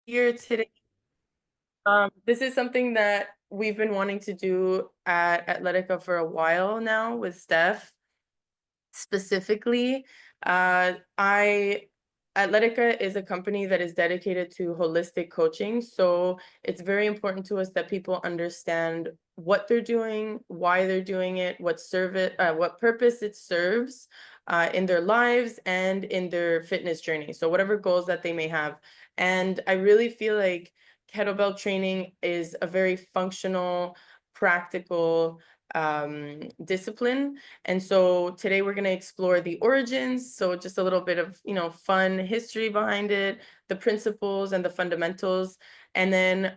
Here today. This is something that we've been wanting to do at Athletica for a while now with Steph. Specifically, I Athletica is a company that is dedicated to holistic coaching. So it's very important to us that people understand what they're doing, why they're doing it, what purpose it serves in their lives and in their fitness journey. So whatever goals that they may have. And I really feel like kettlebell training is a very functional, practical discipline. And so today we're going to explore the origins. So just a little bit of, fun history behind it, the principles and the fundamentals, and then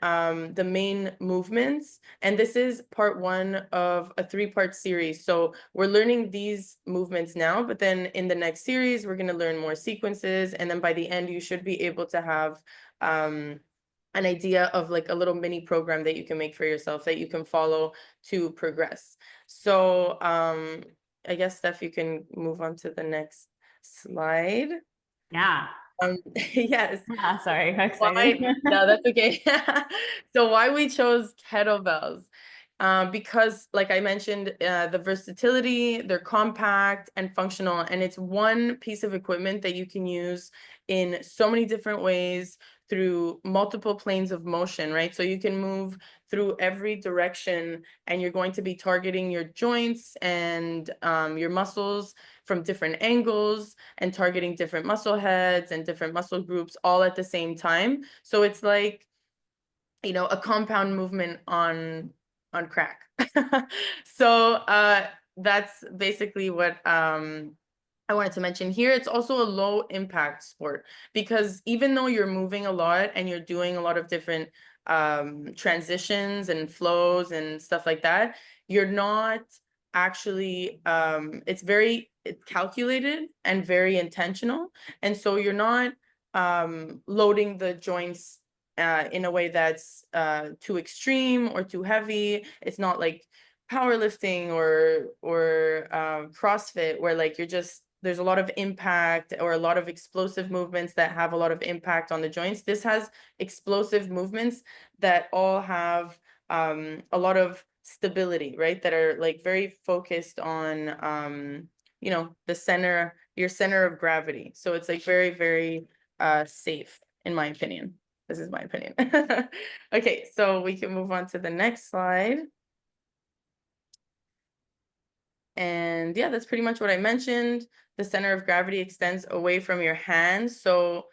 the main movements. And this is part one of a three-part series. So we're learning these movements now, but then in the next series, we're going to learn more sequences. And then by the end, you should be able to have an idea of like a little mini program that you can make for yourself that you can follow to progress. So I guess, Steph, you can move on to the next slide. Yeah. Yes. Sorry, I'm Why? excited. No, that's okay. So why we chose kettlebells? Because like I mentioned, the versatility, they're compact and functional, and it's one piece of equipment that you can use in so many different ways through multiple planes of motion, right? So you can move through every direction and you're going to be targeting your joints and your muscles from different angles and targeting different muscle heads and different muscle groups all at the same time. So it's like, a compound movement on crack. So that's basically what I wanted to mention here. It's also a low impact sport because even though you're moving a lot and you're doing a lot of different transitions and flows and stuff like that, you're not actually it's very calculated and very intentional. And so you're not loading the joints in a way that's too extreme or too heavy. It's not like powerlifting or CrossFit where like there's a lot of impact or a lot of explosive movements that have a lot of impact on the joints. This has explosive movements that all have a lot of stability, right? That are like very focused on your center of gravity. So it's like very, very safe, in my opinion. This is my opinion. Okay, so we can move on to the next slide. And yeah, that's pretty much what I mentioned. The center of gravity extends away from your hands. So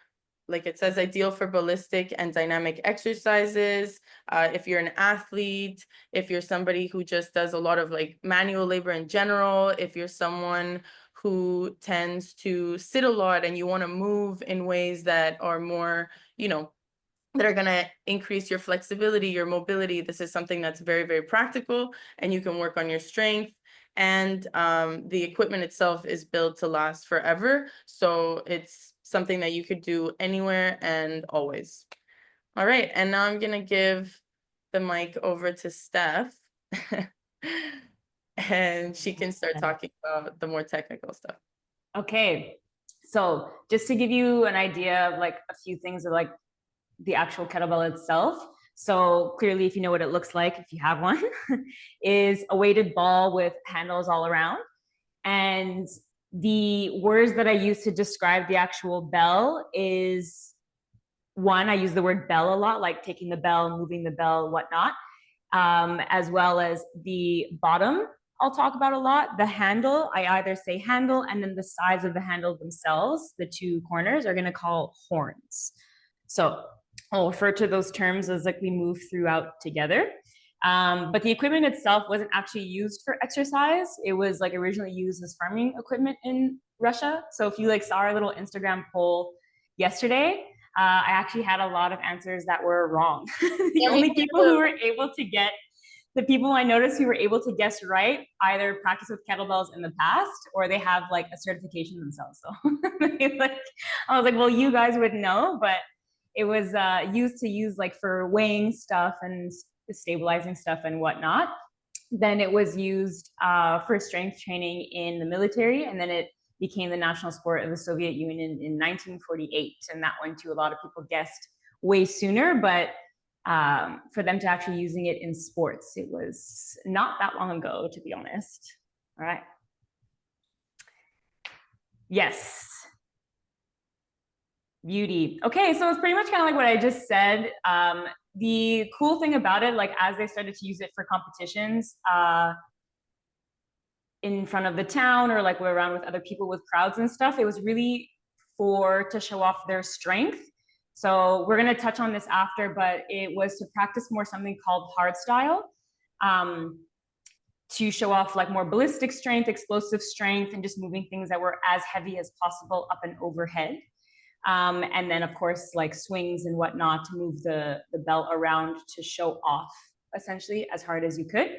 like it says, ideal for ballistic and dynamic exercises. If you're an athlete, if you're somebody who just does a lot of like manual labor in general, if you're someone who tends to sit a lot and you want to move in ways that are more, that are going to increase your flexibility, your mobility. This is something that's very, very practical, and you can work on your strength. And the equipment itself is built to last forever. So it's something that you could do anywhere and always. All right. And now I'm going to give the mic over to Steph. And she can start talking about the more technical stuff. Okay. So just to give you an idea of like a few things of like the actual kettlebell itself. So clearly, if you know what it looks like, if you have one, is a weighted ball with handles all around. And the words that I use to describe the actual bell is one, I use the word bell a lot, like taking the bell, moving the bell, whatnot, as well as the bottom. I'll talk about a lot. The handle, I either say handle and then the sides of the handle themselves, the two corners, are going to call horns. So I'll refer to those terms as like we move throughout together. But the equipment itself wasn't actually used for exercise. It was like originally used as farming equipment in Russia. So if you like saw our little Instagram poll yesterday, I actually had a lot of answers that were wrong. The only people who were able to get the people I noticed who were able to guess right either practice with kettlebells in the past or they have like a certification themselves. So like, I was like, well, you guys would know, but it was used to use like for weighing stuff and stabilizing stuff and whatnot. Then it was used for strength training in the military, and then it became the national sport of the Soviet Union in 1948. And that one, too, a lot of people guessed way sooner, but for them to actually using it in sports, it was not that long ago, to be honest. All right. Yes. Beauty. Okay, so it's pretty much kind of like what I just said. The cool thing about it, like as they started to use it for competitions in front of the town or like we're around with other people with crowds and stuff, it was really to show off their strength. So we're going to touch on this after, but it was to practice more something called hardstyle, to show off like more ballistic strength, explosive strength, and just moving things that were as heavy as possible up and overhead. And then of course, like swings and whatnot to move the belt around to show off essentially as hard as you could.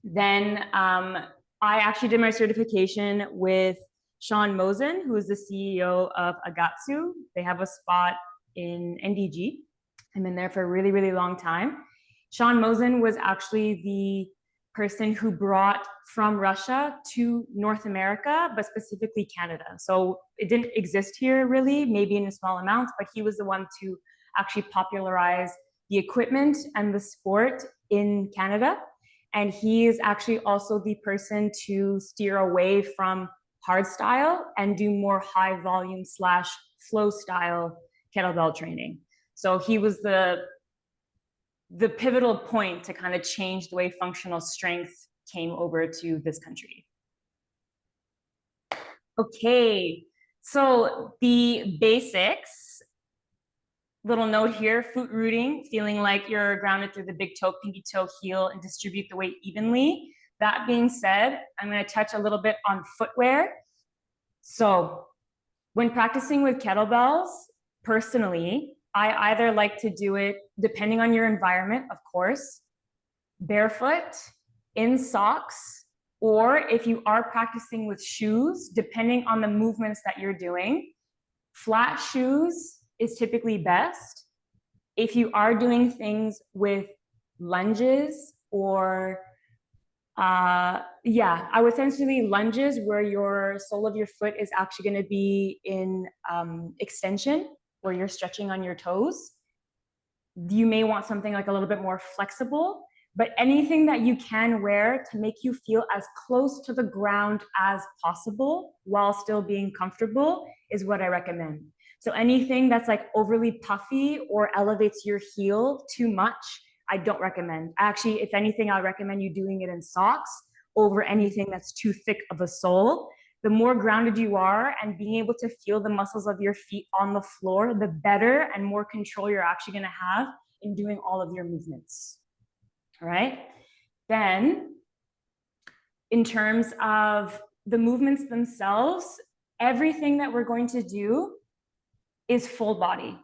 Then I actually did my certification with Sean Mosen, who is the CEO of Agatsu. They have a spot in NDG. I've been there for a really, really long time. Sean Mosen was actually the person who brought from Russia to North America, but specifically Canada. So it didn't exist here really, maybe in a small amount, but he was the one to actually popularize the equipment and the sport in Canada. And he is actually also the person to steer away from hardstyle and do more high volume / flow style kettlebell training. So he was the pivotal point to kind of change the way functional strength came over to this country. Okay, so the basics, little note here, foot rooting, feeling like you're grounded through the big toe, pinky toe, heel, and distribute the weight evenly. That being said, I'm going to touch a little bit on footwear. So when practicing with kettlebells, personally, I either like to do it, depending on your environment, of course, barefoot, in socks, or if you are practicing with shoes, depending on the movements that you're doing, flat shoes is typically best. If you are doing things with lunges or I would essentially lunges where your sole of your foot is actually going to be in extension, where you're stretching on your toes. You may want something like a little bit more flexible, but anything that you can wear to make you feel as close to the ground as possible while still being comfortable is what I recommend. So anything that's like overly puffy or elevates your heel too much, I don't recommend. Actually, if anything, I recommend you doing it in socks over anything that's too thick of a sole. The more grounded you are and being able to feel the muscles of your feet on the floor, the better and more control you're actually going to have in doing all of your movements. All right. Then, in terms of the movements themselves, everything that we're going to do is full body.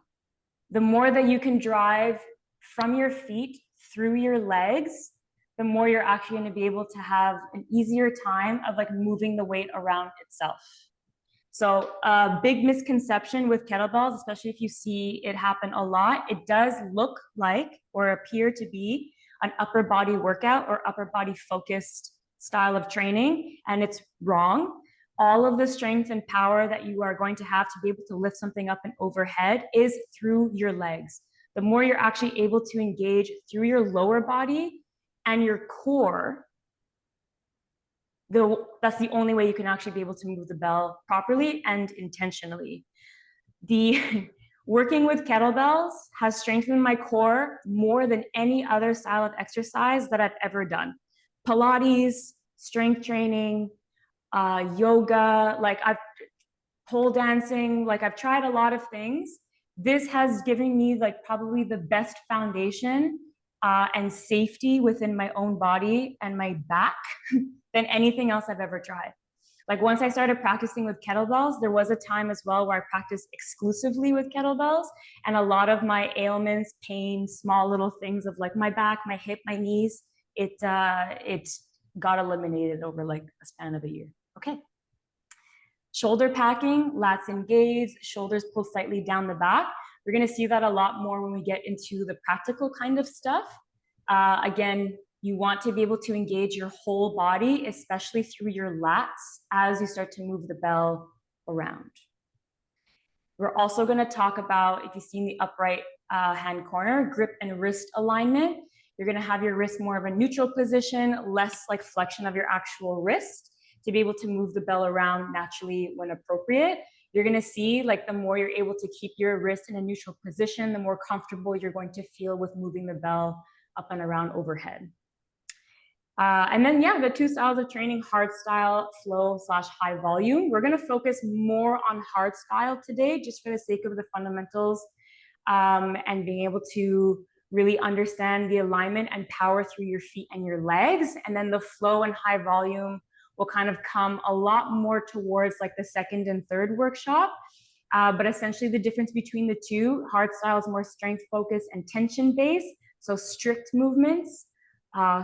The more that you can drive from your feet through your legs, the more you're actually going to be able to have an easier time of like moving the weight around itself. So a big misconception with kettlebells, especially if you see it happen a lot, it does look like or appear to be an upper body workout or upper body focused style of training, and it's wrong. All of the strength and power that you are going to have to be able to lift something up and overhead is through your legs. The more you're actually able to engage through your lower body and your core, that's the only way you can actually be able to move the bell properly and intentionally. Working with kettlebells has strengthened my core more than any other style of exercise that I've ever done. Pilates, strength training, yoga, like I've pole dancing, like I've tried a lot of things. This has given me like probably the best foundation and safety within my own body and my back than anything else I've ever tried. Like once I started practicing with kettlebells, there was a time as well where I practiced exclusively with kettlebells, and a lot of my ailments, pain, small little things of like my back, my hip, my knees, it got eliminated over like a span of a year. Okay. Shoulder packing, lats engaged, shoulders pulled slightly down the back. We're going to see that a lot more when we get into the practical kind of stuff. Again, you want to be able to engage your whole body, especially through your lats as you start to move the bell around. We're also going to talk about, if you've seen the upright hand corner, grip and wrist alignment. You're going to have your wrist more of a neutral position, less like flexion of your actual wrist to be able to move the bell around naturally when appropriate. You're going to see like the more you're able to keep your wrist in a neutral position, the more comfortable you're going to feel with moving the bell up and around overhead. And then, yeah, the two styles of training, hardstyle, flow/high volume. We're going to focus more on hardstyle today, just for the sake of the fundamentals and being able to really understand the alignment and power through your feet and your legs. And then the flow and high volume will kind of come a lot more towards like the second and third workshop. But essentially the difference between the two, hardstyle is more strength focused and tension based. So strict movements,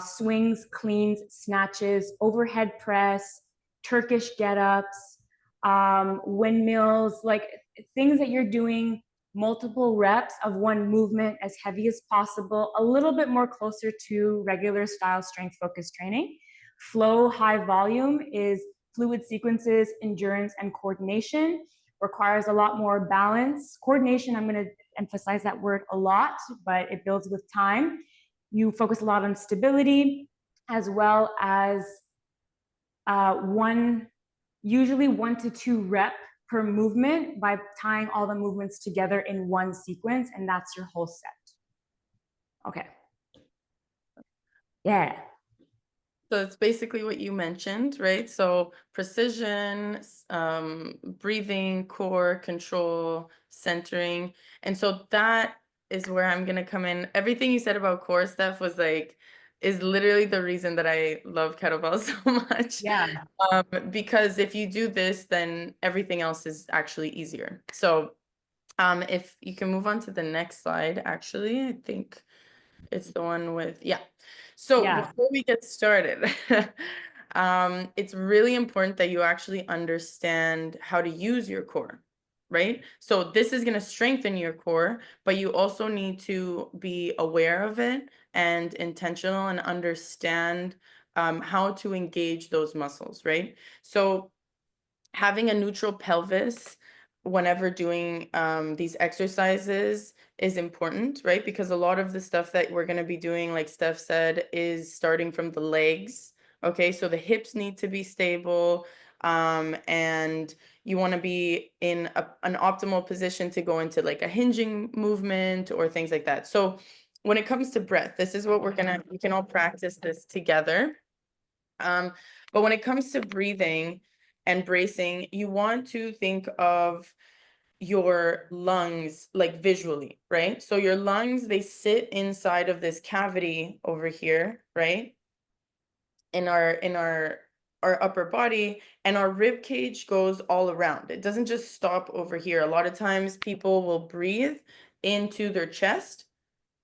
swings, cleans, snatches, overhead press, Turkish get-ups, windmills, like things that you're doing multiple reps of one movement as heavy as possible, a little bit more closer to regular style strength focused training. Flow high volume is fluid sequences, endurance, and coordination. Requires a lot more balance. Coordination, I'm going to emphasize that word a lot, but it builds with time. You focus a lot on stability, as well as usually 1 to 2 rep per movement by tying all the movements together in one sequence, and that's your whole set. Okay. Yeah. So it's basically what you mentioned, right? So precision, breathing, core, control, centering. And so that is where I'm going to come in. Everything you said about core, Steph, was like, is literally the reason that I love kettlebells so much. Yeah. Because if you do this, then everything else is actually easier. So if you can move on to the next slide, actually, I think it's the one with, yeah. So before we get started, it's really important that you actually understand how to use your core, right? So this is going to strengthen your core, but you also need to be aware of it and intentional and understand how to engage those muscles, right? So having a neutral pelvis whenever doing these exercises is important, right? Because a lot of the stuff that we're going to be doing, like Steph said, is starting from the legs. Okay, so the hips need to be stable, and you want to be in an optimal position to go into like a hinging movement or things like that. So when it comes to breath, this is what we can all practice this together. But when it comes to breathing and bracing, you want to think of your lungs like visually, right? So your lungs, they sit inside of this cavity over here, right? In our upper body, and our rib cage goes all around. It doesn't just stop over here. A lot of times people will breathe into their chest,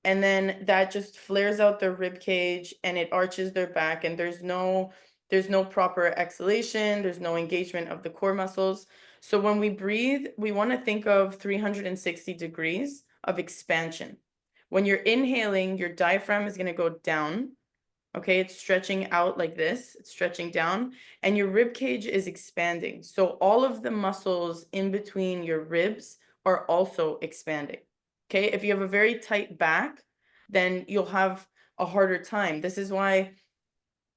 and then that just flares out their rib cage and it arches their back, and there's no proper exhalation, there's no engagement of the core muscles. So when we breathe, we want to think of 360 degrees of expansion. When you're inhaling, your diaphragm is going to go down. Okay, it's stretching out like this, it's stretching down, and your rib cage is expanding. So all of the muscles in between your ribs are also expanding. Okay, if you have a very tight back, then you'll have a harder time. This is why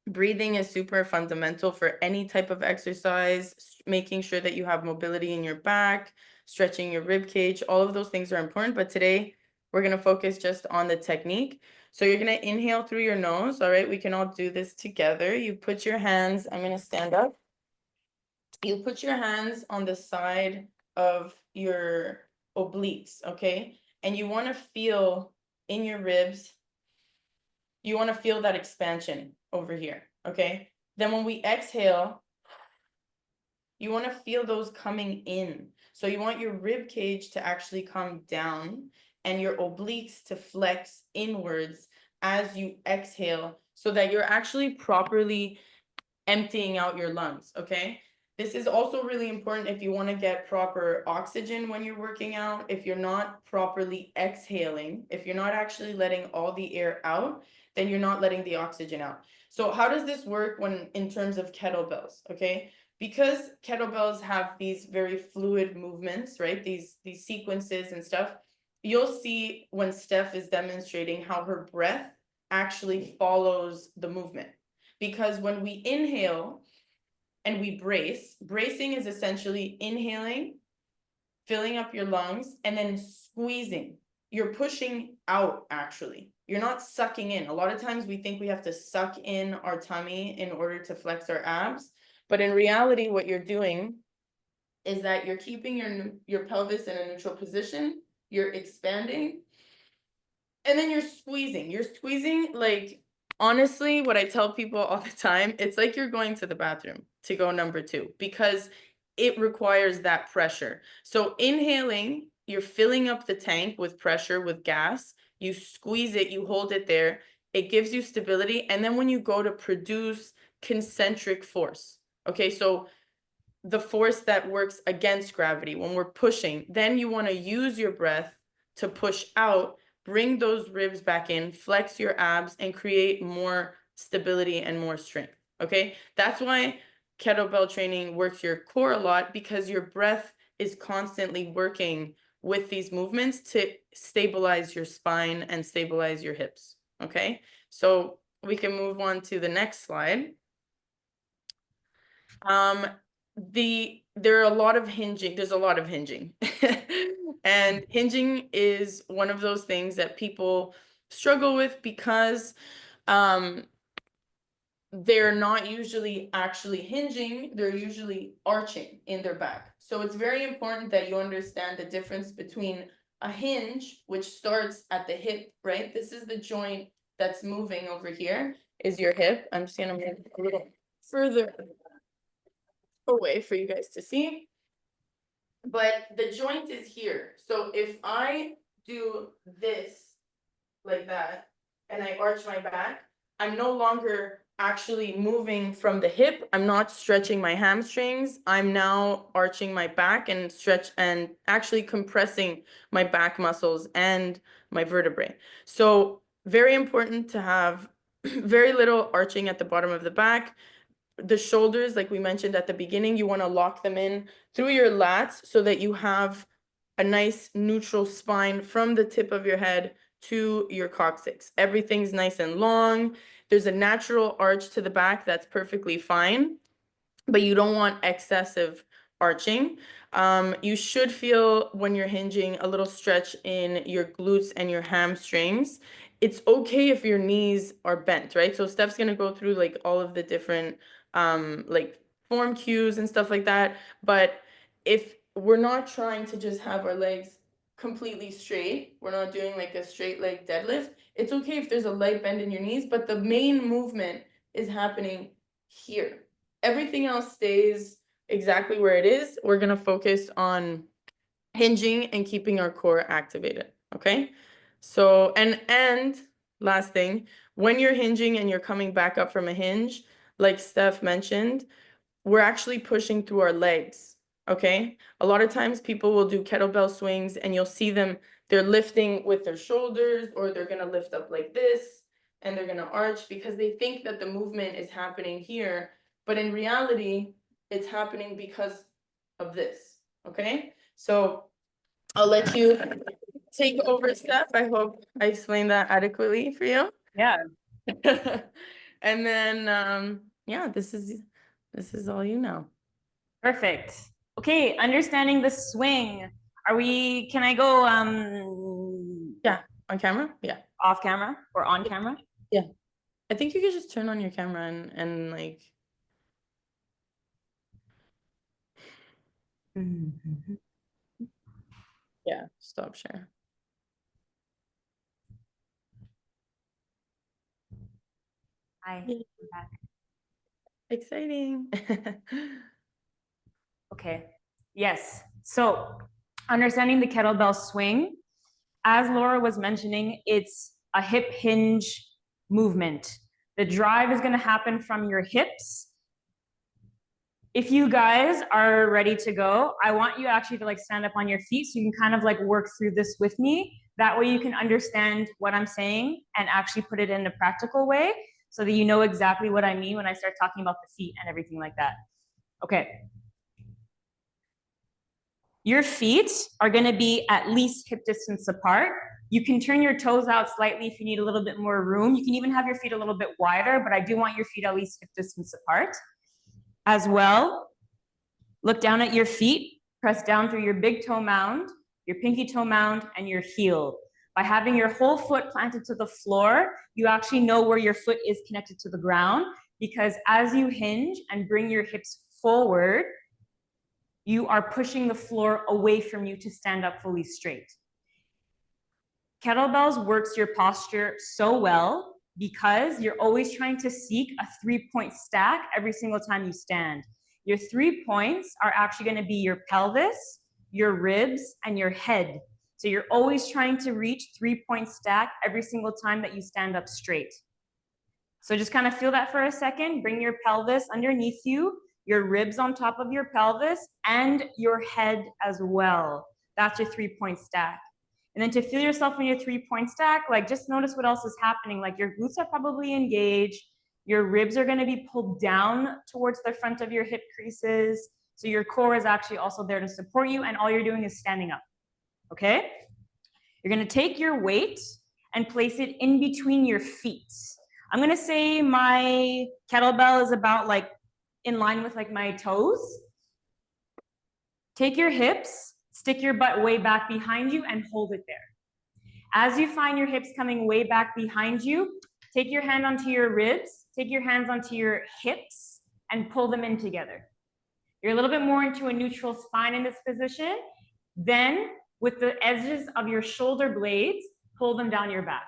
breathing is super fundamental for any type of exercise, making sure that you have mobility in your back, stretching your rib cage, all of those things are important. But today we're going to focus just on the technique. So you're going to inhale through your nose. All right, we can all do this together. You put your hands, I'm going to stand up. You put your hands on the side of your obliques, okay? And you want to feel in your ribs, you want to feel that expansion over here, okay? Then when we exhale, you want to feel those coming in. So you want your rib cage to actually come down and your obliques to flex inwards as you exhale, so that you're actually properly emptying out your lungs, okay? This is also really important if you want to get proper oxygen when you're working out. If you're not properly exhaling, if you're not actually letting all the air out, then you're not letting the oxygen out. So how does this work when in terms of kettlebells, okay? Because kettlebells have these very fluid movements, right? These sequences and stuff, you'll see when Steph is demonstrating how her breath actually follows the movement. Because when we inhale and we brace, bracing is essentially inhaling, filling up your lungs, and then squeezing. You're pushing out, actually. You're not sucking in. A lot of times we think we have to suck in our tummy in order to flex our abs. But in reality, what you're doing is that you're keeping your pelvis in a neutral position, you're expanding, and then you're squeezing. You're squeezing, like, honestly, what I tell people all the time, it's like you're going to the bathroom to go number 2, because it requires that pressure. So inhaling, you're filling up the tank with pressure, with gas. You squeeze it, you hold it there. It gives you stability. And then when you go to produce concentric force, okay, so the force that works against gravity when we're pushing, then you want to use your breath to push out, bring those ribs back in, flex your abs, and create more stability and more strength. Okay, that's why kettlebell training works your core a lot, because your breath is constantly working with these movements to stabilize your spine and stabilize your hips. Okay, so we can move on to the next slide. There are a lot of hinging. There's a lot of hinging. And hinging is one of those things that people struggle with because they're not usually actually hinging, they're usually arching in their back. So it's very important that you understand the difference between a hinge, which starts at the hip, right? This is the joint that's moving over here, is your hip. I'm just gonna move a little further away for you guys to see. But the joint is here. So if I do this like that and I arch my back, I'm no longer actually moving from the hip. I'm not stretching my hamstrings. I'm now arching my back and stretch and actually compressing my back muscles and my vertebrae. So very important to have very little arching at the bottom of the back. The shoulders, like we mentioned at the beginning, you want to lock them in through your lats so that you have a nice neutral spine from the tip of your head to your coccyx. Everything's nice and long. There's a natural arch to the back that's perfectly fine, but you don't want excessive arching. You should feel when you're hinging a little stretch in your glutes and your hamstrings. It's okay if your knees are bent, right? So Steph's gonna go through like all of the different like form cues and stuff like that. But if we're not trying to just have our legs completely straight, we're not doing like a straight leg deadlift, it's okay if there's a light bend in your knees, but the main movement is happening here. Everything else stays exactly where it is. We're gonna focus on hinging and keeping our core activated, okay? So, and last thing, when you're hinging and you're coming back up from a hinge, like Steph mentioned, we're actually pushing through our legs, okay? A lot of times people will do kettlebell swings and you'll see them, they're lifting with their shoulders, or they're gonna lift up like this and they're gonna arch because they think that the movement is happening here, but in reality, it's happening because of this, okay? So I'll let you take over, Steph. I hope I explained that adequately for you. Yeah. And then, yeah, this is all you know. Perfect. Okay, understanding the swing. Can I go Yeah, on camera? Yeah. off camera or on camera? Yeah. I think you could just turn on your camera and like, yeah, stop share. Hi, Yeah. I'm back. Exciting. Okay. Yes. So understanding the kettlebell swing, as Laura was mentioning, it's a hip hinge movement. The drive is going to happen from your hips. If you guys are ready to go, I want you actually to like stand up on your feet so you can kind of like work through this with me. That way you can understand what I'm saying and actually put it in a practical way so that you know exactly what I mean when I start talking about the feet and everything like that. Okay. Your feet are going to be at least hip distance apart. You can turn your toes out slightly if you need a little bit more room. You can even have your feet a little bit wider, but I do want your feet at least hip distance apart. As well, look down at your feet, press down through your big toe mound, your pinky toe mound, and your heel. By having your whole foot planted to the floor, you actually know where your foot is connected to the ground, because as you hinge and bring your hips forward, you are pushing the floor away from you to stand up fully straight. Kettlebells works your posture so well because you're always trying to seek a 3-point stack every single time you stand. Your 3 points are actually going to be your pelvis, your ribs, and your head. So you're always trying to reach 3-point stack every single time that you stand up straight. So just kind of feel that for a second. Bring your pelvis underneath you, your ribs on top of your pelvis, and your head as well. That's your 3-point stack. And then to feel yourself in your 3-point stack, like just notice what else is happening. Like your glutes are probably engaged. Your ribs are going to be pulled down towards the front of your hip creases. So your core is actually also there to support you, and all you're doing is standing up. Okay? You're going to take your weight and place it in between your feet. I'm going to say my kettlebell is about like in line with like my toes. Take your hips, stick your butt way back behind you, and hold it there. As you find your hips coming way back behind you, take your hand onto your ribs, take your hands onto your hips, and pull them in together. You're a little bit more into a neutral spine in this position. Then, with the edges of your shoulder blades, pull them down your back.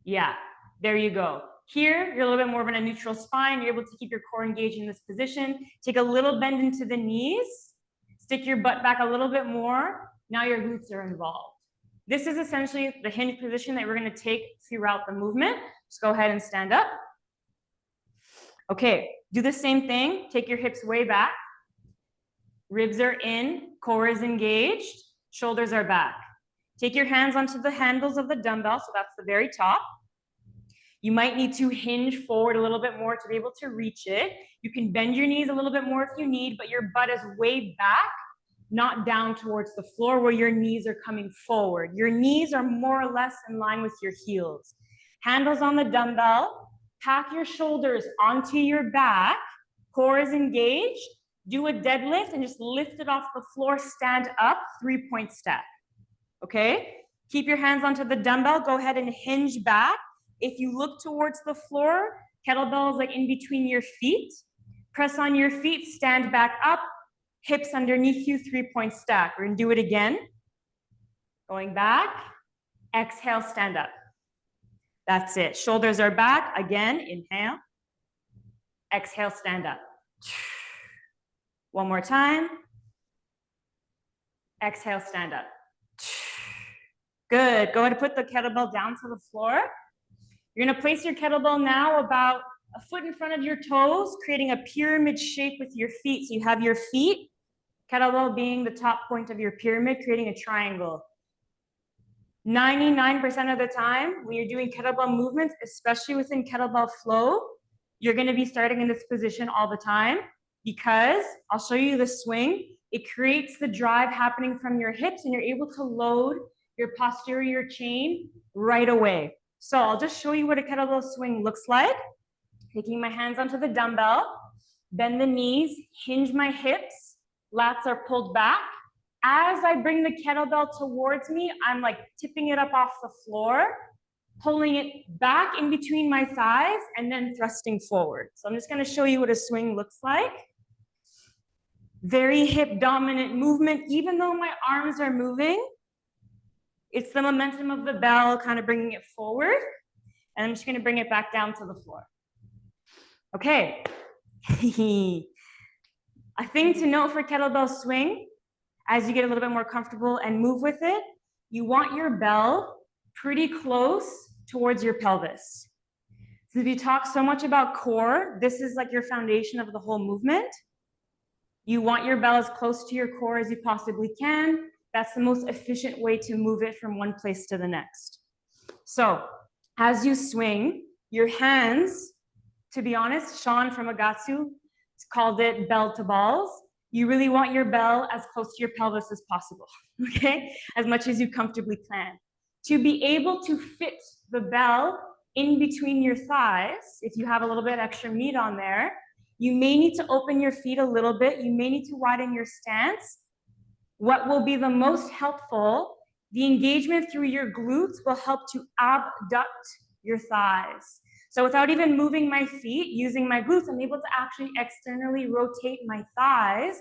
Yeah, there you go. Here, you're a little bit more of in a neutral spine. You're able to keep your core engaged in this position. Take a little bend into the knees. Stick your butt back a little bit more. Now your glutes are involved. This is essentially the hinge position that we're going to take throughout the movement. Just go ahead and stand up. Okay, do the same thing. Take your hips way back. Ribs are in, core is engaged, shoulders are back. Take your hands onto the handles of the dumbbell, so that's the very top. You might need to hinge forward a little bit more to be able to reach it. You can bend your knees a little bit more if you need, but your butt is way back, not down towards the floor where your knees are coming forward. Your knees are more or less in line with your heels. Handles on the dumbbell, pack your shoulders onto your back, core is engaged. Do a deadlift and just lift it off the floor, stand up, 3-point stack. Okay? Keep your hands onto the dumbbell, go ahead and hinge back. If you look towards the floor, kettlebell is like in between your feet. Press on your feet, stand back up, hips underneath you, 3-point stack. We're gonna do it again. Going back, exhale, stand up. That's it. Shoulders are back. Again, inhale. Exhale, stand up. One more time. Exhale, stand up. Good. Go ahead and put the kettlebell down to the floor. You're going to place your kettlebell now about a foot in front of your toes, creating a pyramid shape with your feet. So you have your feet, kettlebell being the top point of your pyramid, creating a triangle. 99% of the time, when you're doing kettlebell movements, especially within kettlebell flow, you're going to be starting in this position all the time, because I'll show you the swing. It creates the drive happening from your hips, and you're able to load your posterior chain right away. So I'll just show you what a kettlebell swing looks like. Taking my hands onto the dumbbell, bend the knees, hinge my hips, lats are pulled back. As I bring the kettlebell towards me, I'm like tipping it up off the floor, pulling it back in between my thighs, and then thrusting forward. So I'm just going to show you what a swing looks like. Very hip dominant movement. Even though my arms are moving, it's the momentum of the bell kind of bringing it forward. And I'm just going to bring it back down to the floor. Okay. A thing to note for kettlebell swing, as you get a little bit more comfortable and move with it, you want your bell pretty close towards your pelvis. So if you talk so much about core, this is like your foundation of the whole movement. You want your bell as close to your core as you possibly can. That's the most efficient way to move it from one place to the next. So as you swing, your hands, to be honest, Sean from Agatsu called it bell to balls. you really want your bell as close to your pelvis as possible, okay? As much as you comfortably can. To be able to fit the bell in between your thighs, if you have a little bit extra meat on there, you may need to open your feet a little bit. You may need to widen your stance. What will be the most helpful, the engagement through your glutes will help to abduct your thighs. So without even moving my feet, using my glutes, I'm able to actually externally rotate my thighs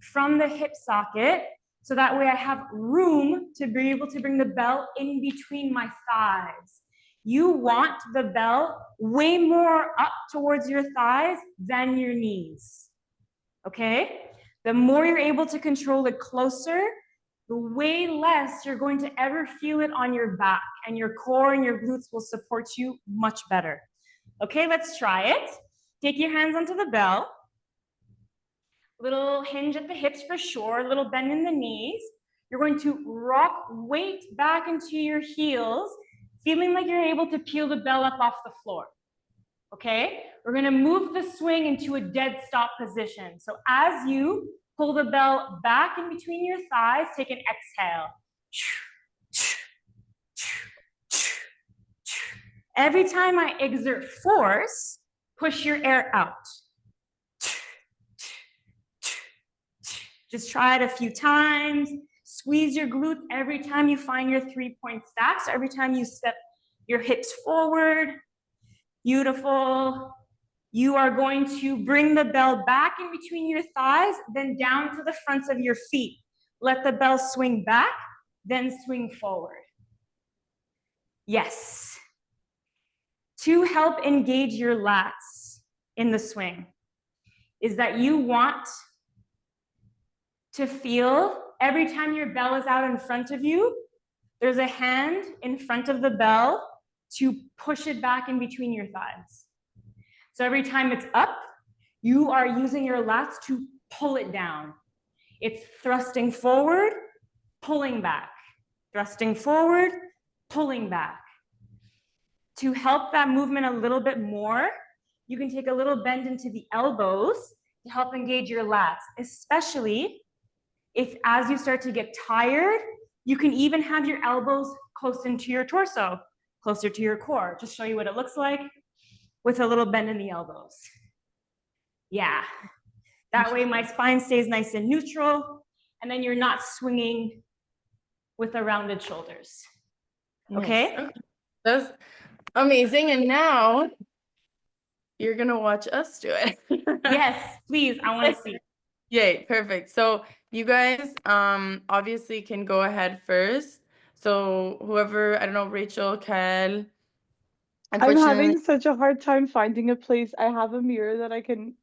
from the hip socket. So that way I have room to be able to bring the bell in between my thighs. You want the bell way more up towards your thighs than your knees, okay? The more you're able to control it closer, the way less you're going to ever feel it on your back, and your core and your glutes will support you much better. Okay, let's try it. Take your hands onto the bell. Little hinge at the hips for sure, little bend in the knees. You're going to rock weight back into your heels, feeling like you're able to peel the bell up off the floor. Okay, we're going to move the swing into a dead stop position. So as you pull the bell back in between your thighs, take an exhale. Every time I exert force, push your air out. Just try it a few times. Squeeze your glutes every time you find your 3-point stacks, every time you step your hips forward. Beautiful. You are going to bring the bell back in between your thighs, then down to the fronts of your feet. Let the bell swing back, then swing forward. Yes. To help engage your lats in the swing is that you want to feel every time your bell is out in front of you, there's a hand in front of the bell to push it back in between your thighs. So every time it's up, you are using your lats to pull it down. It's thrusting forward, pulling back, thrusting forward, pulling back. To help that movement a little bit more, you can take a little bend into the elbows to help engage your lats, especially if as you start to get tired, you can even have your elbows close into your torso, closer to your core. Just show you what it looks like with a little bend in the elbows. Yeah, that way my spine stays nice and neutral, and then you're not swinging with the rounded shoulders. Okay? Nice. That's amazing. And now you're gonna watch us do it. Yes, please, I want to see. Yay, perfect. So you guys obviously can go ahead first. So whoever, I don't know, Rachel, Kel. I'm having such a hard time finding a place. I have a mirror that I can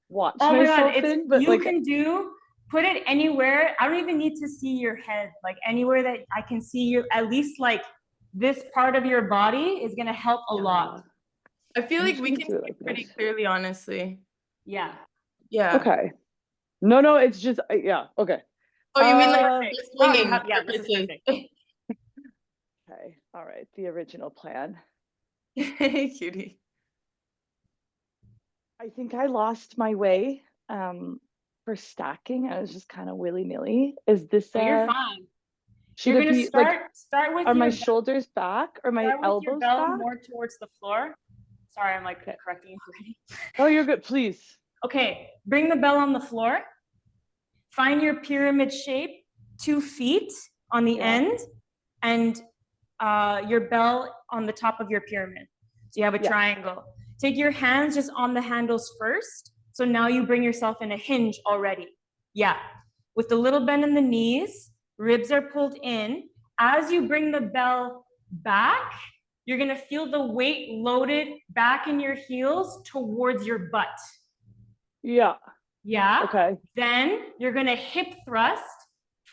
watch Oh my God, myself in, but you can put it anywhere. I don't even need to see your head, like anywhere that I can see you, at least like this part of your body is gonna help a lot. I feel I'm like we just can gonna do see it like pretty this. clearly, honestly. Yeah. Yeah. Okay. No, it's just yeah. Okay. Oh, you mean like swinging Yeah, this is purposes. perfect. Okay. All right. The original plan. Cutie. I think I lost my way for stacking. I was just kind of willy-nilly. Is this No, you're fine. should You're it gonna be like start with are my your shoulders back or my start with your elbows bell back? more towards the floor. Sorry, I'm like correcting you already. Oh, you're good, please. Okay, bring the bell on the floor. Find your pyramid shape, 2 feet on the end, and your bell on the top of your pyramid. So you have a triangle. Take your hands just on the handles first. So now you bring yourself in a hinge already. Yeah, with the little bend in the knees, ribs are pulled in. As you bring the bell back, you're gonna feel the weight loaded back in your heels towards your butt. Yeah. Yeah. Okay. Then you're gonna hip thrust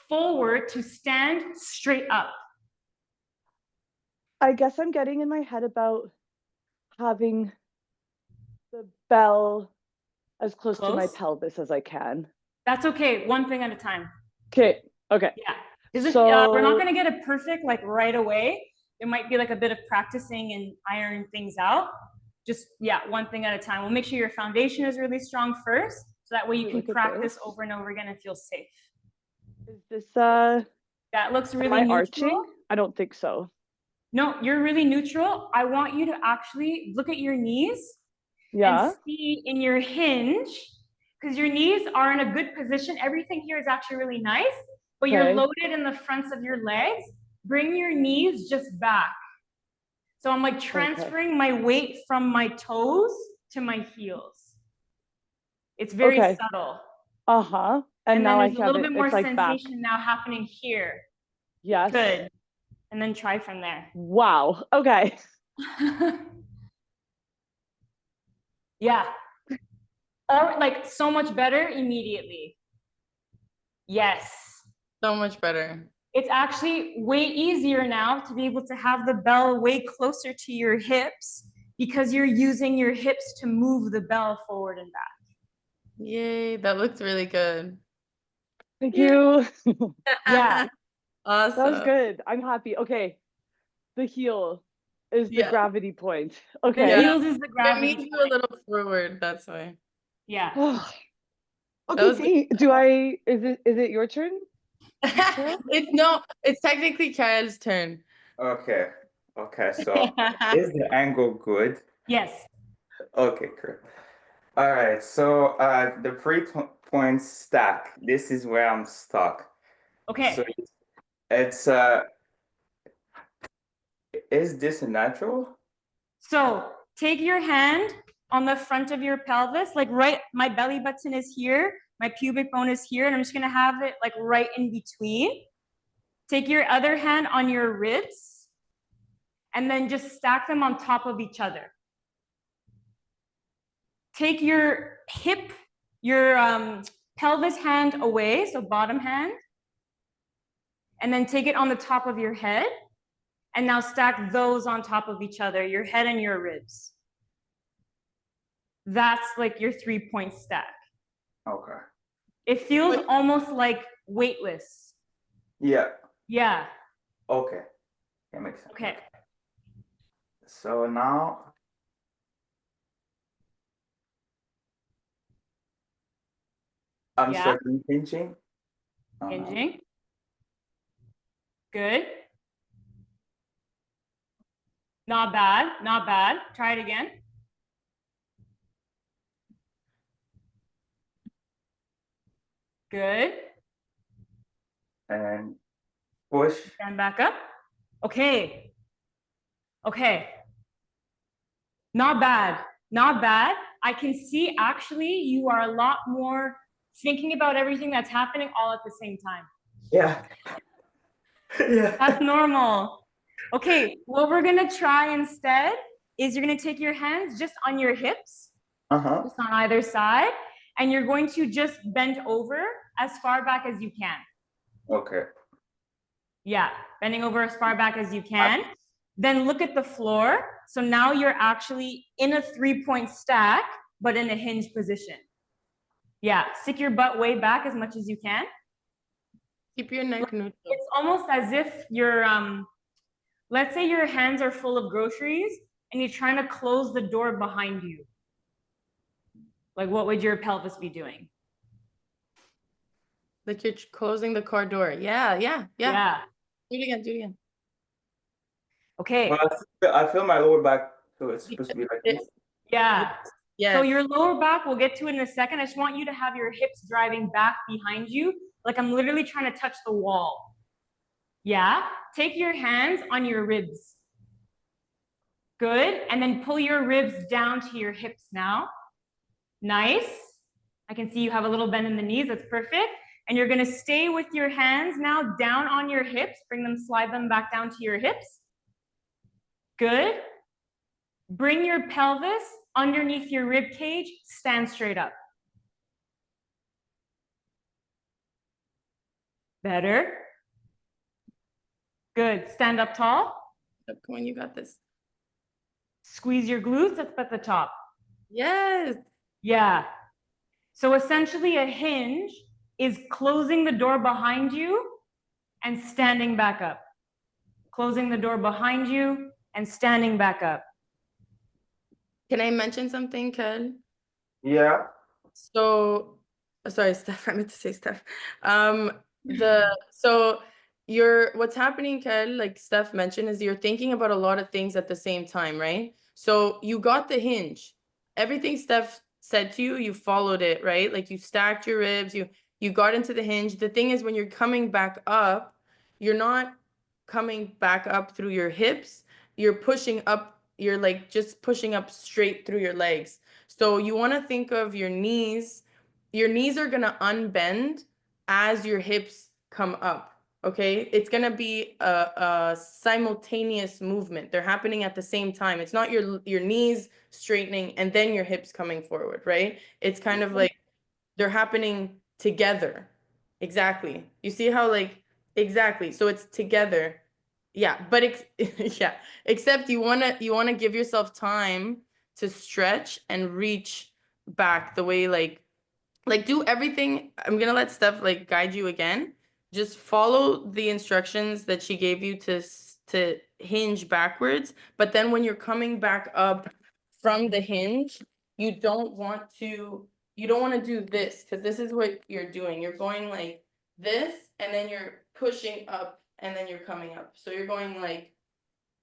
forward to stand straight up. I guess I'm getting in my head about having the bell as close to my pelvis as I can. That's okay. One thing at a time. Okay. Okay. Yeah. So we're not going to get it perfect like right away. There might be like a bit of practicing and ironing things out. Just, one thing at a time. We'll make sure your foundation is really strong first So that way you can Look at practice this. over and over again and feel safe. Is this That looks really am I neutral. arching? I don't think so. No, you're really neutral. I want you to actually look at your knees and see in your hinge, because your knees are in a good position. Everything here is actually really nice, but you're loaded in the fronts of your legs. Bring your knees just back. So I'm like transferring my weight from my toes to my heels. It's very subtle. Uh-huh. And now then there's I a have little it. bit more It's like sensation back. now happening here. Yes. Good. And then try from there. Wow. Okay. Yeah. Or like so much better immediately. Yes. So much better. It's actually way easier now to be able to have the bell way closer to your hips because you're using your hips to move the bell forward and back. Yay, that looked really good. Thank you. Yeah. Awesome. That was good. I'm happy. Okay. The heel is the gravity point. Okay. The heels is the gravity It moves you a little forward, that's why. Yeah. Okay, is it your turn? It's technically Kaya's turn. Okay. Okay, so is the angle good? Yes. Okay, great. All right, so the 3 point stack, this is where I'm stuck. Okay. So it's is this natural? So take your hand on the front of your pelvis, like my belly button is here, my pubic bone is here, and I'm just gonna have it like right in between. Take your other hand on your ribs, and then just stack them on top of each other. Take your hip, your pelvis hand away, so bottom hand, and then take it on the top of your head, and now stack those on top of each other, your head and your ribs. That's like your 3-point stack. Okay. It feels almost like weightless. Yeah. Yeah. Okay. That makes sense. Okay. So now I'm starting hinging. Hinging. Good. Not bad. Not bad. Try it again. Good. And push. Stand back up. Okay. Okay. Not bad. Not bad. I can see actually you are a lot more thinking about everything that's happening all at the same time. Yeah. Yeah. That's normal. Okay, what we're gonna try instead is you're gonna take your hands just on your hips, just on either side, and you're going to just bend over as far back as you can. Okay. Yeah, bending over as far back as you can. Then look at the floor. So now you're actually in a 3-point stack, but in a hinge position. Yeah, stick your butt way back as much as you can. Keep your neck neutral. It's almost as if you're, let's say your hands are full of groceries and you're trying to close the door behind you. Like, what would your pelvis be doing? Like you're closing the car door. Yeah. Do it again. Okay. Well, I feel my lower back, so it's supposed to be like this. Yeah. Yes. So your lower back, we'll get to it in a second. I just want you to have your hips driving back behind you. Like I'm literally trying to touch the wall. Yeah. Take your hands on your ribs. Good. And then pull your ribs down to your hips now. Nice. I can see you have a little bend in the knees. That's perfect. And you're going to stay with your hands now down on your hips. Bring them, slide them back down to your hips. Good. Bring your pelvis underneath your rib cage. Stand straight up. Better. Good. Stand up tall. Come on, you got this. Squeeze your glutes up at the top. Yes. Yeah. So essentially a hinge is closing the door behind you and standing back up. Closing the door behind you and standing back up. Can I mention something, Kel? Yeah. So sorry, Steph, I meant to say Steph. So what's happening, Kel, like Steph mentioned, is you're thinking about a lot of things at the same time, right? So you got the hinge. Everything Steph said to you, you followed it, right? Like you stacked your ribs, you got into the hinge. The thing is, when you're coming back up, you're not coming back up through your hips. You're pushing up, you're like just pushing up straight through your legs. So you want to think of your knees are going to unbend as your hips come up. Okay, it's going to be a simultaneous movement. They're happening at the same time. It's not your knees straightening and then your hips coming forward, right? It's kind of like they're happening together. Exactly. You see how like exactly. So it's together. Yeah, but yeah, except you want to give yourself time to stretch and reach back the way like do everything. I'm gonna let Steph like guide you again. Just follow the instructions that she gave you to hinge backwards. But then when you're coming back up from the hinge, you don't want to do this because this is what you're doing. You're going like this, and then you're pushing up, and then you're coming up. So you're going like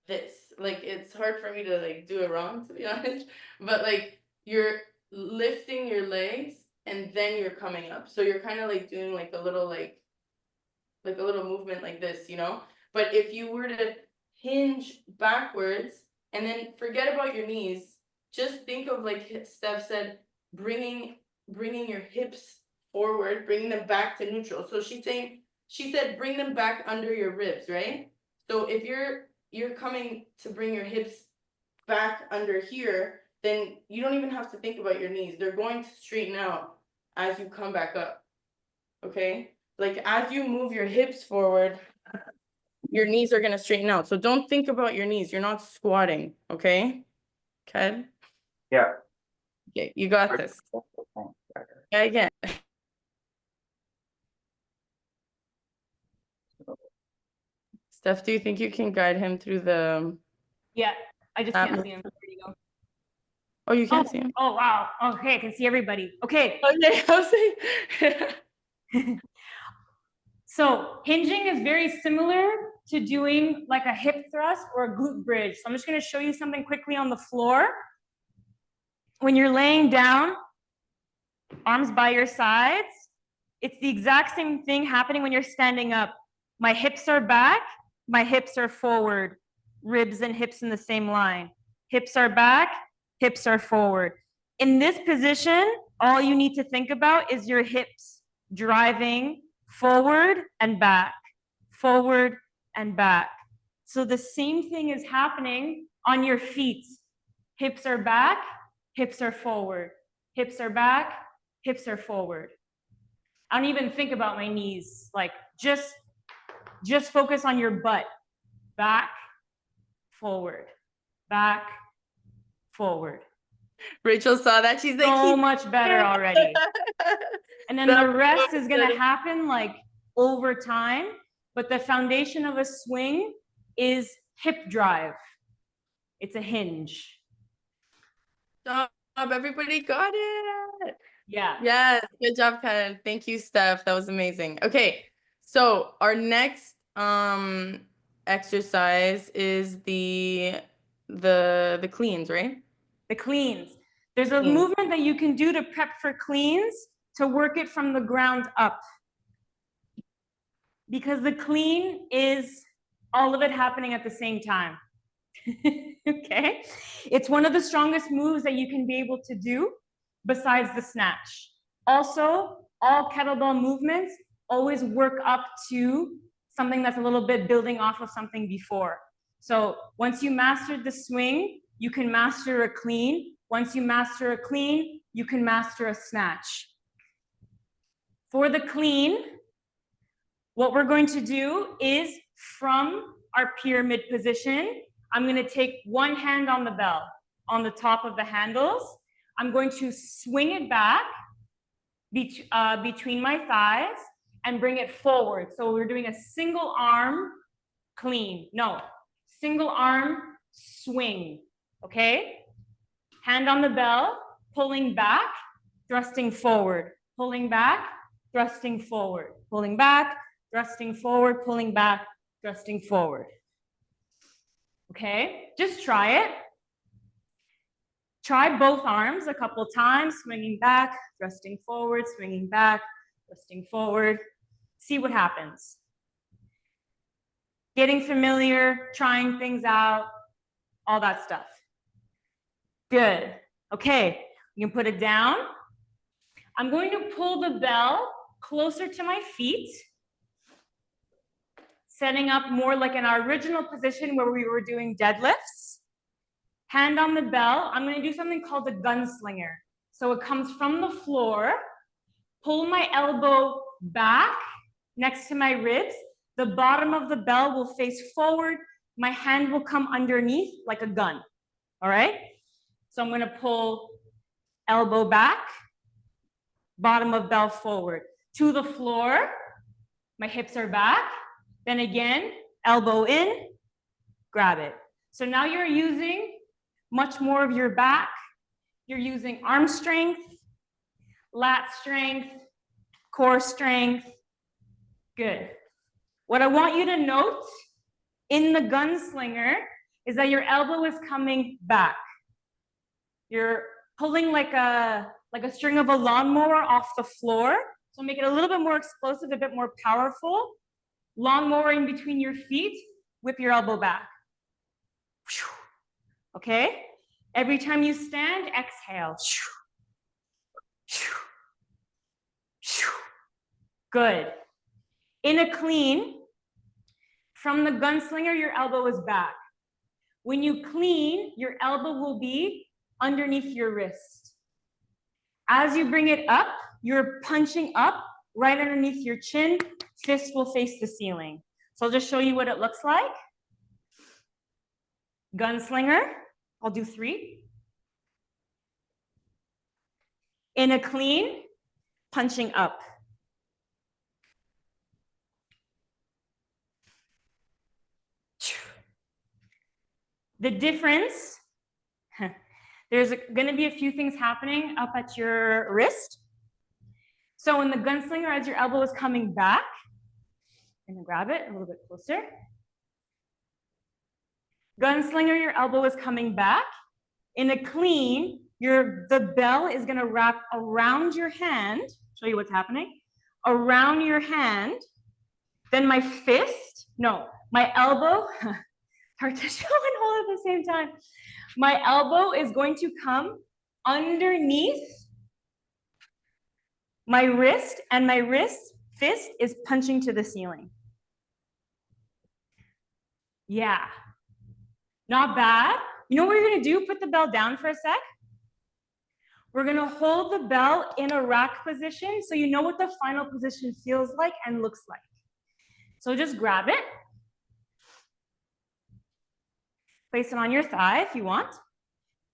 this. Like it's hard for me to like do it wrong, to be honest. But like you're lifting your legs and then you're coming up. So you're kind of like doing like a little like a little movement like this, you know? But if you were to hinge backwards and then forget about your knees, just think of like Steph said, bringing your hips forward, bringing them back to neutral. So she said bring them back under your ribs, right? So if you're coming to bring your hips back under here, then you don't even have to think about your knees. They're going to straighten out as you come back up. Okay? Like as you move your hips forward, your knees are going to straighten out. So don't think about your knees. You're not squatting. Okay? Okay? Yeah. Okay, you got this. Yeah, again. Steph, do you think you can guide him through the... Yeah, I just can't see him. Where'd he go? Oh, you can't see him? Oh, wow. Okay, I can see everybody. Okay. Okay, I'll see. So hinging is very similar to doing like a hip thrust or a glute bridge. So I'm just going to show you something quickly on the floor. When you're laying down, arms by your sides, it's the exact same thing happening when you're standing up. My hips are back, my hips are forward, ribs and hips in the same line. Hips are back, hips are forward. In this position, all you need to think about is your hips driving forward and back, forward and back. So the same thing is happening on your feet. Hips are back, hips are forward. Hips are back, hips are forward. I don't even think about my knees. Like just focus on your butt. Back, forward, back, forward. Rachel saw that. She's like, so much better already. And then the rest is going to happen like over time. But the foundation of a swing is hip drive. It's a hinge. Stop. Everybody got it. Yeah. Yes. Good job, Ken. Thank you, Steph. That was amazing. Okay. So our next exercise is the cleans, right? The cleans. There's a movement that you can do to prep for cleans to work it from the ground up. Because the clean is all of it happening at the same time. Okay? It's one of the strongest moves that you can be able to do besides the snatch. Also, all kettlebell movements always work up to something that's a little bit building off of something before. So once you mastered the swing, you can master a clean. Once you master a clean, you can master a snatch. For the clean, what we're going to do is from our pyramid position, I'm going to take one hand on the bell, on the top of the handles. I'm going to swing it back between my thighs and bring it forward. So we're doing a single arm clean. No, single arm swing. Okay? Hand on the bell, pulling back, thrusting forward. pulling back, thrusting forward, pulling back, thrusting forward, pulling back, thrusting forward. Okay, just try it. Try both arms a couple times, swinging back, thrusting forward, swinging back, thrusting forward. See what happens. Getting familiar, trying things out, all that stuff. Good. Okay, you can put it down. I'm going to pull the bell closer to my feet, setting up more like in our original position where we were doing deadlifts. Hand on the bell. I'm going to do something called the gunslinger. So it comes from the floor, pull my elbow back next to my ribs. The bottom of the bell will face forward. My hand will come underneath like a gun. All right? So I'm going to pull elbow back, bottom of bell forward to the floor. My hips are back. Then again, elbow in, grab it. So now you're using much more of your back. You're using arm strength, lat strength, core strength. Good. What I want you to note in the gunslinger is that your elbow is coming back. You're pulling like a string of a lawnmower off the floor. So make it a little bit more explosive, a bit more powerful. Lawnmower in between your feet, whip your elbow back. Okay? Every time you stand, exhale. Good. In a clean, from the gunslinger, your elbow is back. When you clean, your elbow will be underneath your wrist. As you bring it up, you're punching up right underneath your chin. Fist will face the ceiling. So I'll just show you what it looks like. Gunslinger, I'll do 3. In a clean, punching up. The difference, there's going to be a few things happening up at your wrist. So in the gunslinger, as your elbow is coming back, I'm going to grab it a little bit closer. Gunslinger, your elbow is coming back. In a clean, the bell is going to wrap around your hand. Show you what's happening. Around your hand. Then my elbow, hard to show and hold at the same time. My elbow is going to come underneath my wrist, and my fist is punching to the ceiling. Yeah, not bad. You know what we're gonna do? Put the bell down for a sec. We're gonna hold the bell in a rack position so you know what the final position feels like and looks like. So just grab it. Place it on your thigh if you want.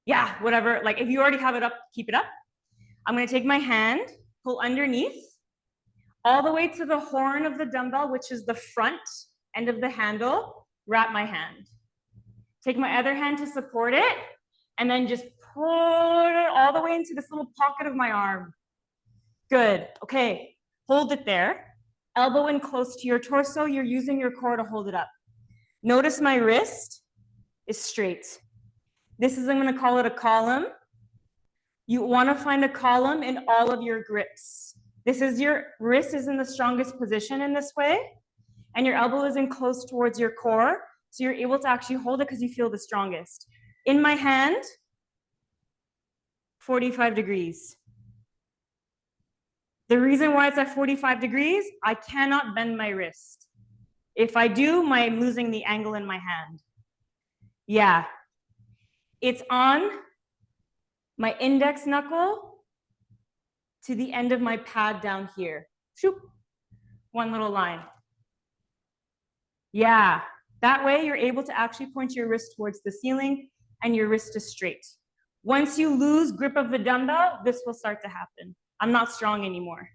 Yeah, whatever, like if you already have it up, keep it up. I'm gonna take my hand, pull underneath, all the way to the horn of the dumbbell, which is the front end of the handle, wrap my hand. Take my other hand to support it, and then just pull it all the way into this little pocket of my arm. Good, okay, hold it there. Elbow in close to your torso, you're using your core to hold it up. Notice my wrist is straight. This is, I'm gonna call it a column. You wanna find a column in all of your grips. This is your wrist is in the strongest position in this way, and your elbow is in close towards your core, so you're able to actually hold it because you feel the strongest. In my hand, 45 degrees. The reason why it's at 45 degrees, I cannot bend my wrist. If I do, I'm losing the angle in my hand. Yeah, it's on my index knuckle to the end of my pad down here. Shoop. One little line. Yeah, that way you're able to actually point your wrist towards the ceiling and your wrist is straight. Once you lose grip of the dumbbell, this will start to happen. I'm not strong anymore.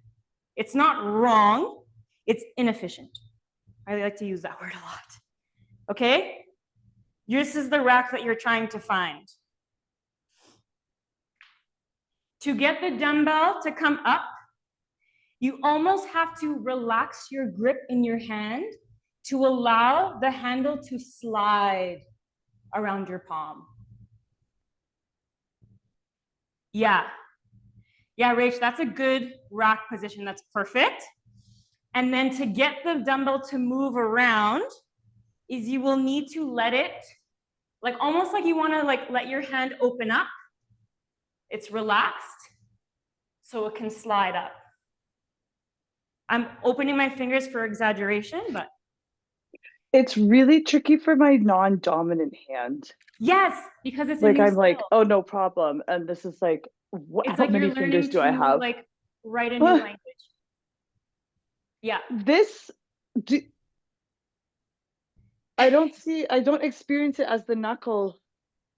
It's not wrong, it's inefficient. I like to use that word a lot. Okay? This is the rack that you're trying to find. To get the dumbbell to come up You almost have to relax your grip in your hand to allow the handle to slide around your palm. Yeah. Yeah, Rach, that's a good rack position. That's perfect. And then to get the dumbbell to move around is you will need to let it, like almost like you want to like let your hand open up. It's relaxed so it can slide up. I'm opening my fingers for exaggeration, but. It's really tricky for my non-dominant hand. Yes, because it's like I'm skill. like, oh, no problem. And this is like, It's how like many you're fingers learning do I to have? like write a new language. Yeah. I don't experience it as the knuckle.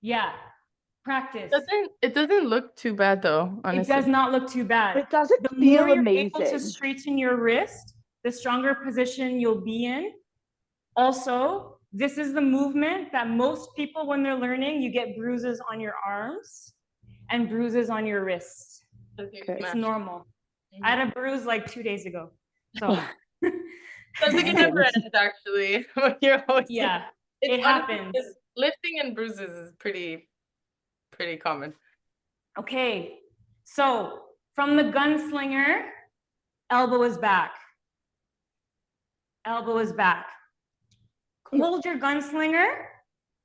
Yeah. Practice. It doesn't look too bad though, honestly. It does not look too bad. It doesn't The feel more you're amazing. able to straighten your wrist, the stronger position you'll be in. Also, this is the movement that most people, when they're learning, you get bruises on your arms and bruises on your wrists. Okay. It's normal. I had a bruise like 2 days ago. So Sounds like it never ends, actually. You're always yeah, it happens. Lifting and bruises is pretty common. Okay, so from the gunslinger, elbow is back. Elbow is back. Hold your gunslinger,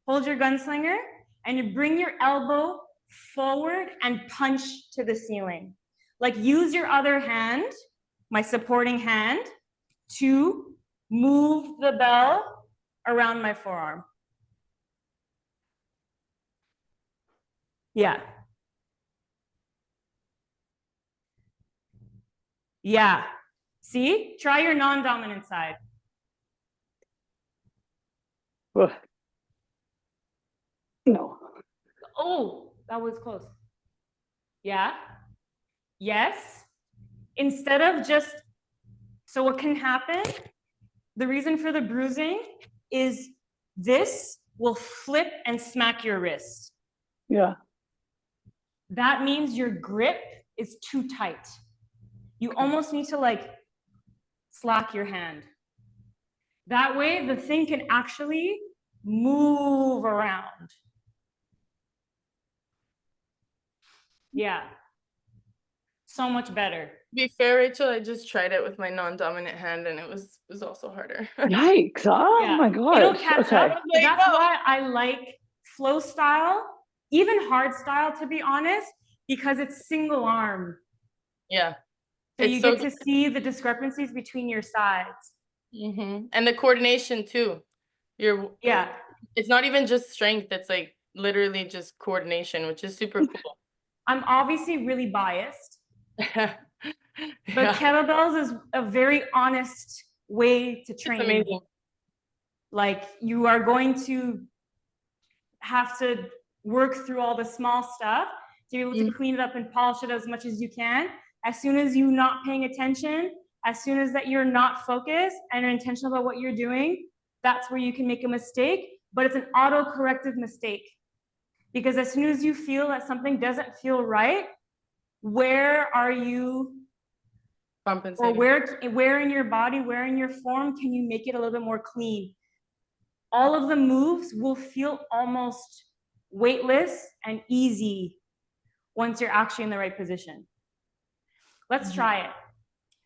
and you bring your elbow forward and punch to the ceiling. Like use your other hand, my supporting hand, to move the bell around my forearm. Yeah. Yeah. See? Try your non-dominant side. No. Oh, that was close. Yeah. Yes. Instead of just, so what can happen, the reason for the bruising is this will flip and smack your wrist. Yeah. That means your grip is too tight. You almost need to like slack your hand. That way the thing can actually move around. Yeah. So much better. To be fair, Rachel, I just tried it with my non-dominant hand and it was also harder. Yikes. Oh Yeah. my God. It'll catch Okay. up. That's why I like flow style, even hard style, to be honest, because it's single arm. Yeah. So you get to see the discrepancies between your sides. Mm-hmm. And the coordination too. Yeah. It's not even just strength. It's like literally just coordination, which is super cool. I'm obviously really biased. But But kettlebells is a very honest way to train. It's amazing. Like you are going to have to work through all the small stuff to be able to clean it up and polish it as much as you can. As soon as you're not paying attention, as soon as that you're not focused and are intentional about what you're doing, that's where you can make a mistake. But it's an auto-corrective mistake. Because as soon as you feel that something doesn't feel right, where are you compensating? Or where in your body, where in your form can you make it a little bit more clean? All of the moves will feel almost weightless and easy once you're actually in the right position. Let's try it,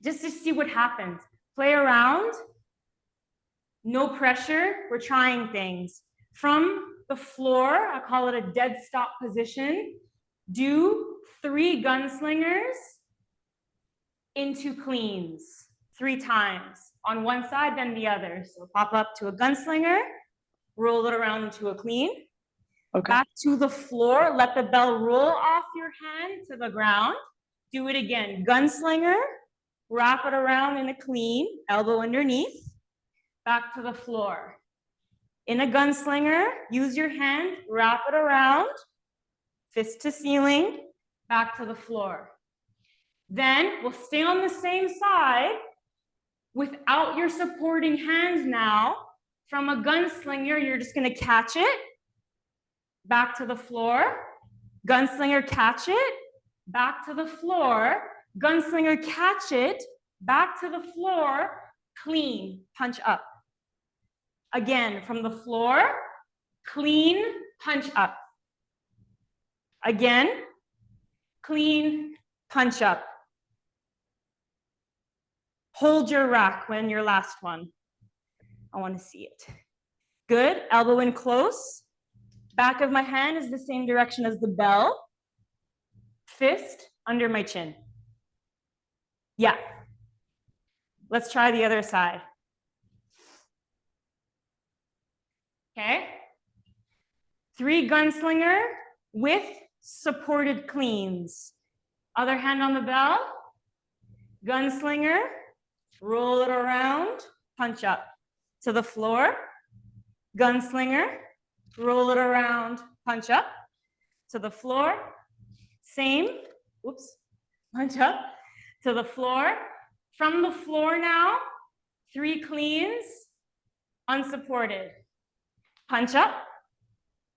just to see what happens. Play around, no pressure, we're trying things. From the floor, I call it a dead stop position, do 3 gunslingers into cleans 3 times on one side, then the other. So pop up to a gunslinger, roll it around into a clean. Okay. Back to the floor, let the bell roll off your hand to the ground. Do it again, gunslinger, wrap it around in a clean, elbow underneath, back to the floor. In a gunslinger, use your hand, wrap it around, fist to ceiling, back to the floor. Then we'll stay on the same side without your supporting hands now. From a gunslinger, you're just gonna catch it, back to the floor, gunslinger catch it, back to the floor, gunslinger catch it, back to the floor, clean, punch up. Again, from the floor, clean, punch up. Again, clean, punch up. Hold your rack when your last one. I want to see it. Good, elbow in close. Back of my hand is the same direction as the bell. Fist under my chin. Yeah. Let's try the other side. Okay. 3 gunslinger with supported cleans. Other hand on the bell. Gunslinger. Roll it around. Punch up to the floor. Gunslinger. Roll it around. Punch up to the floor. Same. Oops. Punch up to the floor. From the floor now, 3 cleans, unsupported. Punch up.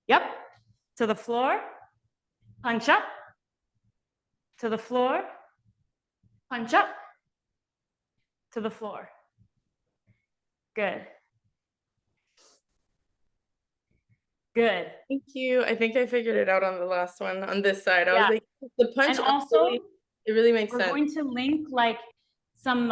Yep. To the floor. Punch up. To the floor. Punch up. To the floor. Good. Good. Thank you. I think I figured it out on the last one on this side. I was like, the punch And up also, it really makes we're sense. going to link like some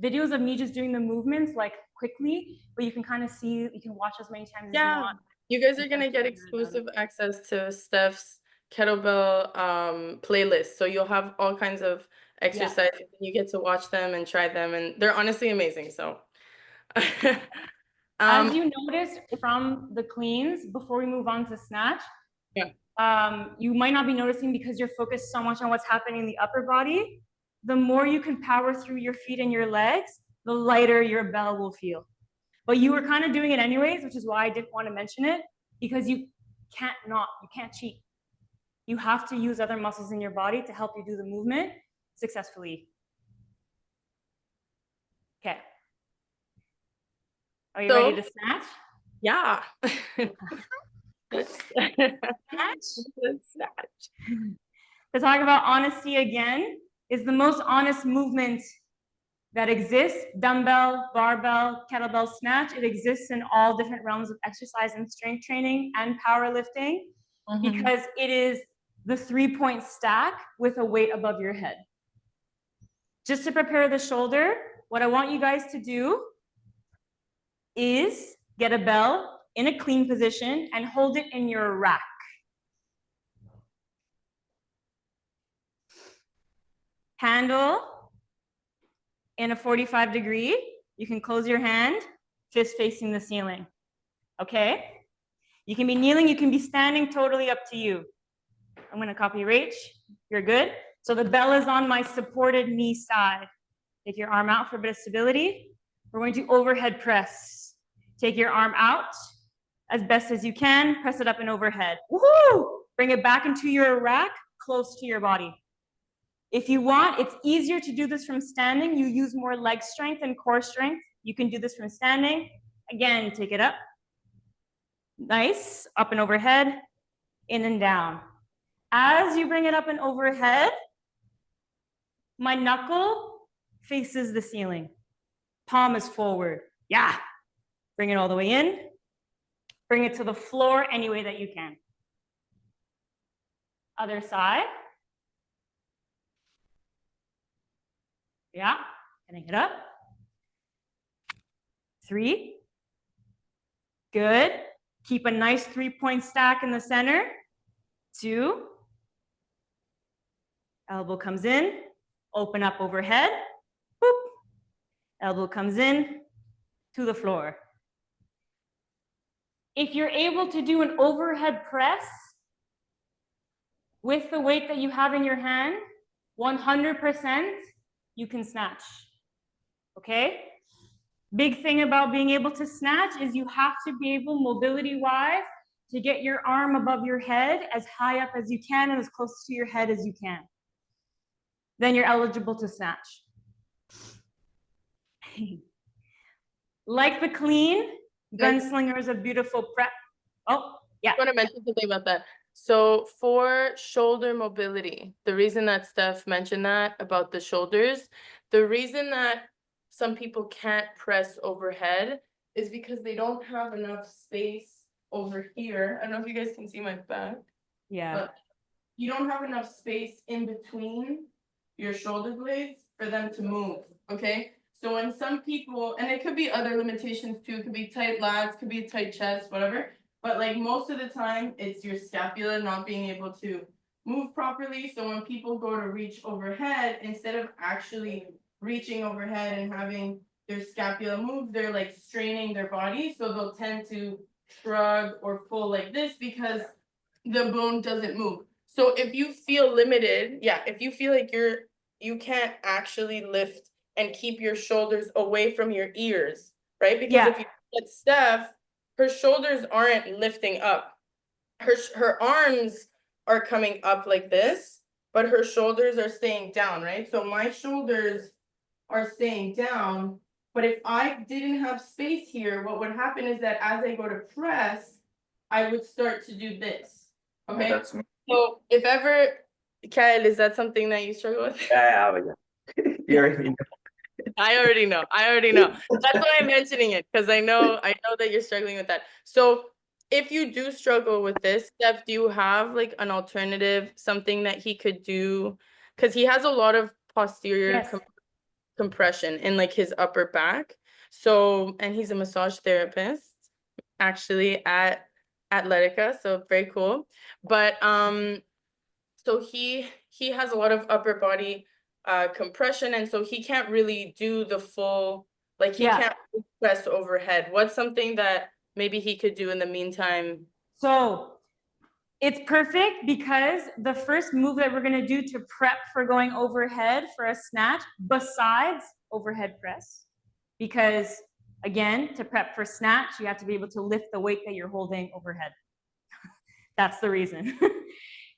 videos of me just doing the movements like quickly, but you can kind of see, you can watch as many times as you want. You guys are gonna get exclusive access to Steph's kettlebell playlist. So you'll have all kinds of exercises and you get to watch them and try them, and they're honestly amazing. So as you notice from the cleans, before we move on to snatch, you might not be noticing because you're focused so much on what's happening in the upper body. The more you can power through your feet and your legs, the lighter your bell will feel. But you were kind of doing it anyways, which is why I didn't want to mention it, because you can't cheat. You have to use other muscles in your body to help you do the movement successfully. Okay. Are you ready to snatch? Yeah. Let's snatch. To talk about honesty again, is the most honest movement that exists. Dumbbell, barbell, kettlebell snatch. It exists in all different realms of exercise and strength training and powerlifting, because it is the 3-point stack with a weight above your head. Just to prepare the shoulder, what I want you guys to do is get a bell in a clean position and hold it in your rack. Handle in a 45-degree. You can close your hand, fist facing the ceiling. Okay? You can be kneeling, you can be standing, totally up to you. I'm gonna copy Rach. You're good. So the bell is on my supported knee side. Take your arm out for a bit of stability. We're going to overhead press. Take your arm out as best as you can. Press it up and overhead. Woohoo! Bring it back into your rack, close to your body. If you want, it's easier to do this from standing. You use more leg strength and core strength. You can do this from standing. Again, take it up. Nice. Up and overhead, in and down. As you bring it up and overhead, my knuckle faces the ceiling. Palm is forward. Yeah. Bring it all the way in. Bring it to the floor any way that you can. Other side. Yeah. Getting it up. 3. Good. Keep a nice 3-point stack in the center. 2. Elbow comes in. Open up overhead. Boop. Elbow comes in to the floor. If you're able to do an overhead press with the weight that you have in your hand, 100% you can snatch. Okay? Big thing about being able to snatch is you have to be able, mobility-wise, to get your arm above your head as high up as you can and as close to your head as you can. Then you're eligible to snatch. Like the clean, gunslinger is a beautiful prep. Oh, yeah. I want to mention something about that. So for shoulder mobility, the reason that Steph mentioned that about the shoulders, The reason that some people can't press overhead is because they don't have enough space over here. I don't know if you guys can see my back. Yeah. But you don't have enough space in between your shoulder blades for them to move, okay? So when some people, and it could be other limitations too, it could be tight lats, could be a tight chest, whatever. But like most of the time, it's your scapula not being able to move properly. So when people go to reach overhead, instead of actually reaching overhead and having their scapula move, they're like straining their body. So they'll tend to shrug or pull like this because the bone doesn't move. So if you feel limited, yeah, if you feel like you can't actually lift and keep your shoulders away from your ears, right? Because if you look at Steph, her shoulders aren't lifting up. Her arms are coming up like this, but her shoulders are staying down, right? So my shoulders are staying down, but if I didn't have space here, what would happen is that as I go to press, I would start to do this. Okay. That's me. So if ever, Kyle, is that something that you struggle with? Yeah. You already know. I already know. That's why I'm mentioning it, because I know that you're struggling with that. So if you do struggle with this, Steph, do you have like an alternative, something that he could do? Because he has a lot of posterior compression in like his upper back. So, and he's a massage therapist actually at Atletica, so very cool. But so he has a lot of upper body compression, and so he can't really do the full, like he can't press overhead. What's something that maybe he could do in the meantime? So it's perfect because the first move that we're going to do to prep for going overhead for a snatch, besides overhead press, because again, to prep for snatch, you have to be able to lift the weight that you're holding overhead. That's the reason.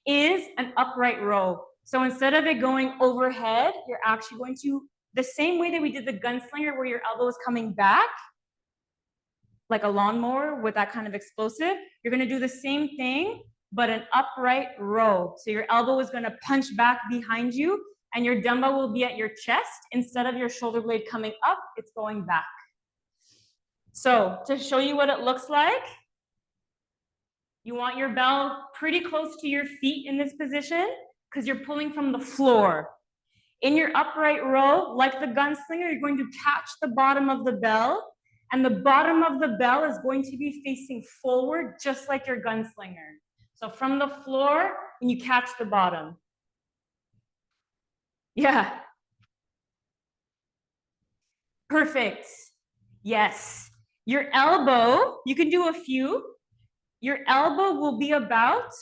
Is an upright row. So instead of it going overhead, you're actually going to, the same way that we did the gunslinger where your elbow is coming back, like a lawnmower with that kind of explosive, you're going to do the same thing, but an upright row. So your elbow is going to punch back behind you and your dumbbell will be at your chest. Instead of your shoulder blade coming up, it's going back. So to show you what it looks like, you want your bell pretty close to your feet in this position because you're pulling from the floor. In your upright row, like the gunslinger, you're going to catch the bottom of the bell, and the bottom of the bell is going to be facing forward, just like your gunslinger. So from the floor, and you catch the bottom. Yeah. Perfect. Yes. Your elbow, you can do a few. Your elbow will be about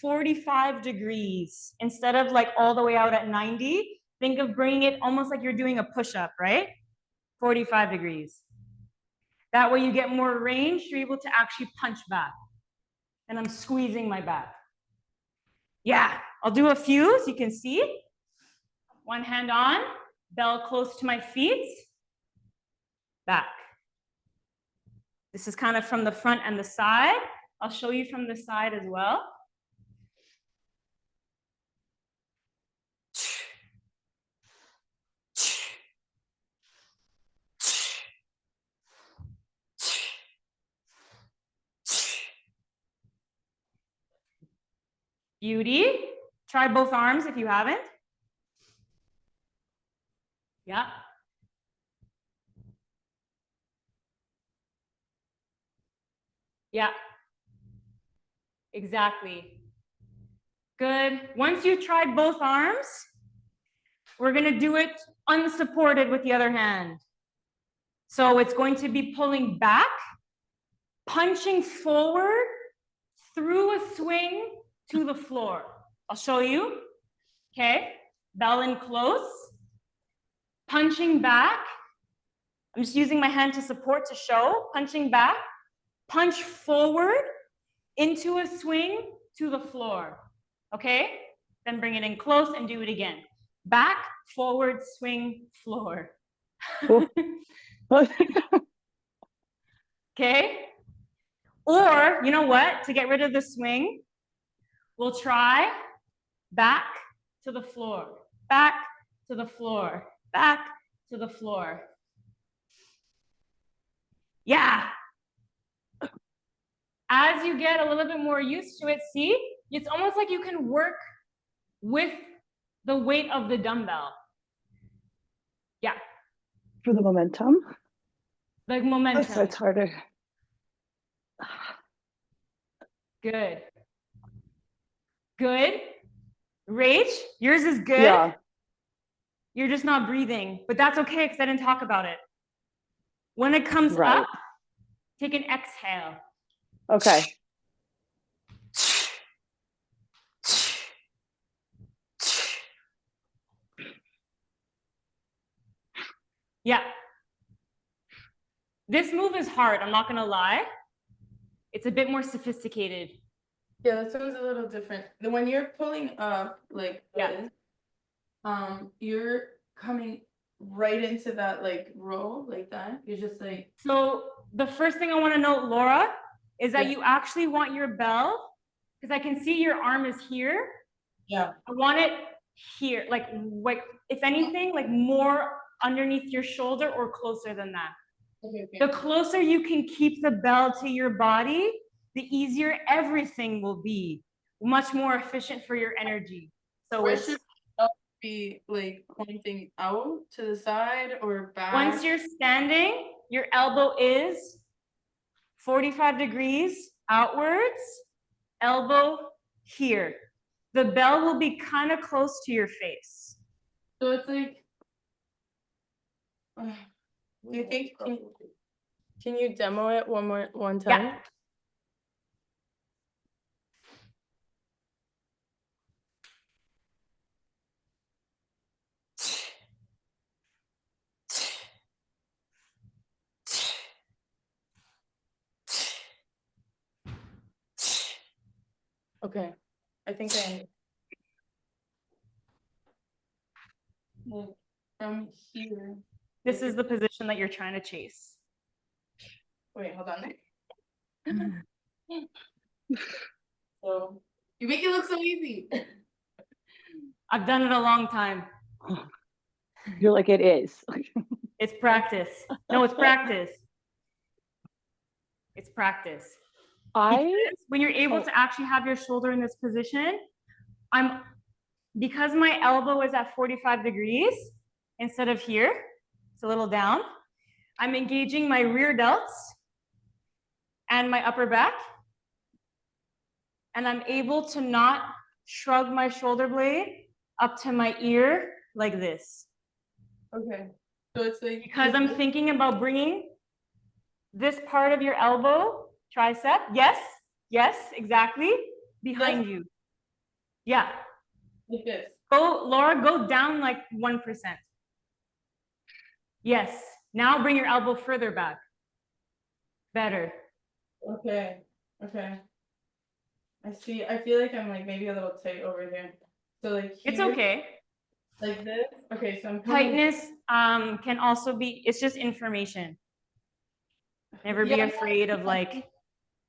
45 degrees. Instead of like all the way out at 90, think of bringing it almost like you're doing a push-up, right? 45 degrees. That way you get more range, you're able to actually punch back. And I'm squeezing my back. Yeah, I'll do a few so you can see. One hand on, bell close to my feet, back. This is kind of from the front and the side. I'll show you from the side as well. Beauty. Try both arms if you haven't. Yeah. Yeah. Exactly. Good. Once you've tried both arms, we're going to do it unsupported with the other hand. So it's going to be pulling back, punching forward through a swing to the floor. I'll show you. Okay. Bell in close. Punching back. I'm just using my hand to support to show. Punching back. Punch forward into a swing to the floor. Okay? Then bring it in close and do it again. Back, forward, swing, floor. Okay? Or, you know what? To get rid of the swing, we'll try back to the floor. Back to the floor. back to the floor. Yeah. As you get a little bit more used to it, see, it's almost like you can work with the weight of the dumbbell. Yeah. For the momentum. Like momentum. So it's harder. Good. Good. Rach, yours is good. Yeah. You're just not breathing, but that's okay because I didn't talk about it. When it comes Right. up, take an exhale. Okay. Yeah. This move is hard, I'm not gonna lie. It's a bit more sophisticated. Yeah, that sounds a little different. When you're pulling up like this, you're coming right into that like row like that. You're just like. So the first thing I want to note, Laura, is that you actually want your bell, because I can see your arm is here. Yeah. I want it here, like if anything, like more underneath your shoulder or closer than that. Okay. The closer you can keep the bell to your body, the easier everything will be. Much more efficient for your energy. So where should it be, like pointing out to the side or back? Once you're standing, your elbow is 45 degrees outwards, elbow here. The bell will be kind of close to your face. So it's like, do you think, can you demo it one time? Yeah. Okay, I think I understand. From here. This is the position that you're trying to chase. Wait, hold on. So you make it look so easy. I've done it a long time. You're like, it is. It's practice. No, it's practice. It's practice. Because when you're able to actually have your shoulder in this position, because my elbow is at 45 degrees instead of here, it's a little down, I'm engaging my rear delts and my upper back, and I'm able to not shrug my shoulder blade up to my ear like this. Okay, so it's like, because I'm thinking about bringing this part of your elbow, tricep, yes, exactly, behind you. Yeah. Like this. Go, Laura, go down like 1%. Yes. Now bring your elbow further back. Better. Okay. I see. I feel like I'm like maybe a little tight over here. So like here, it's okay. Like this. Okay, so I'm tightness can also be, it's just information. Never be afraid of like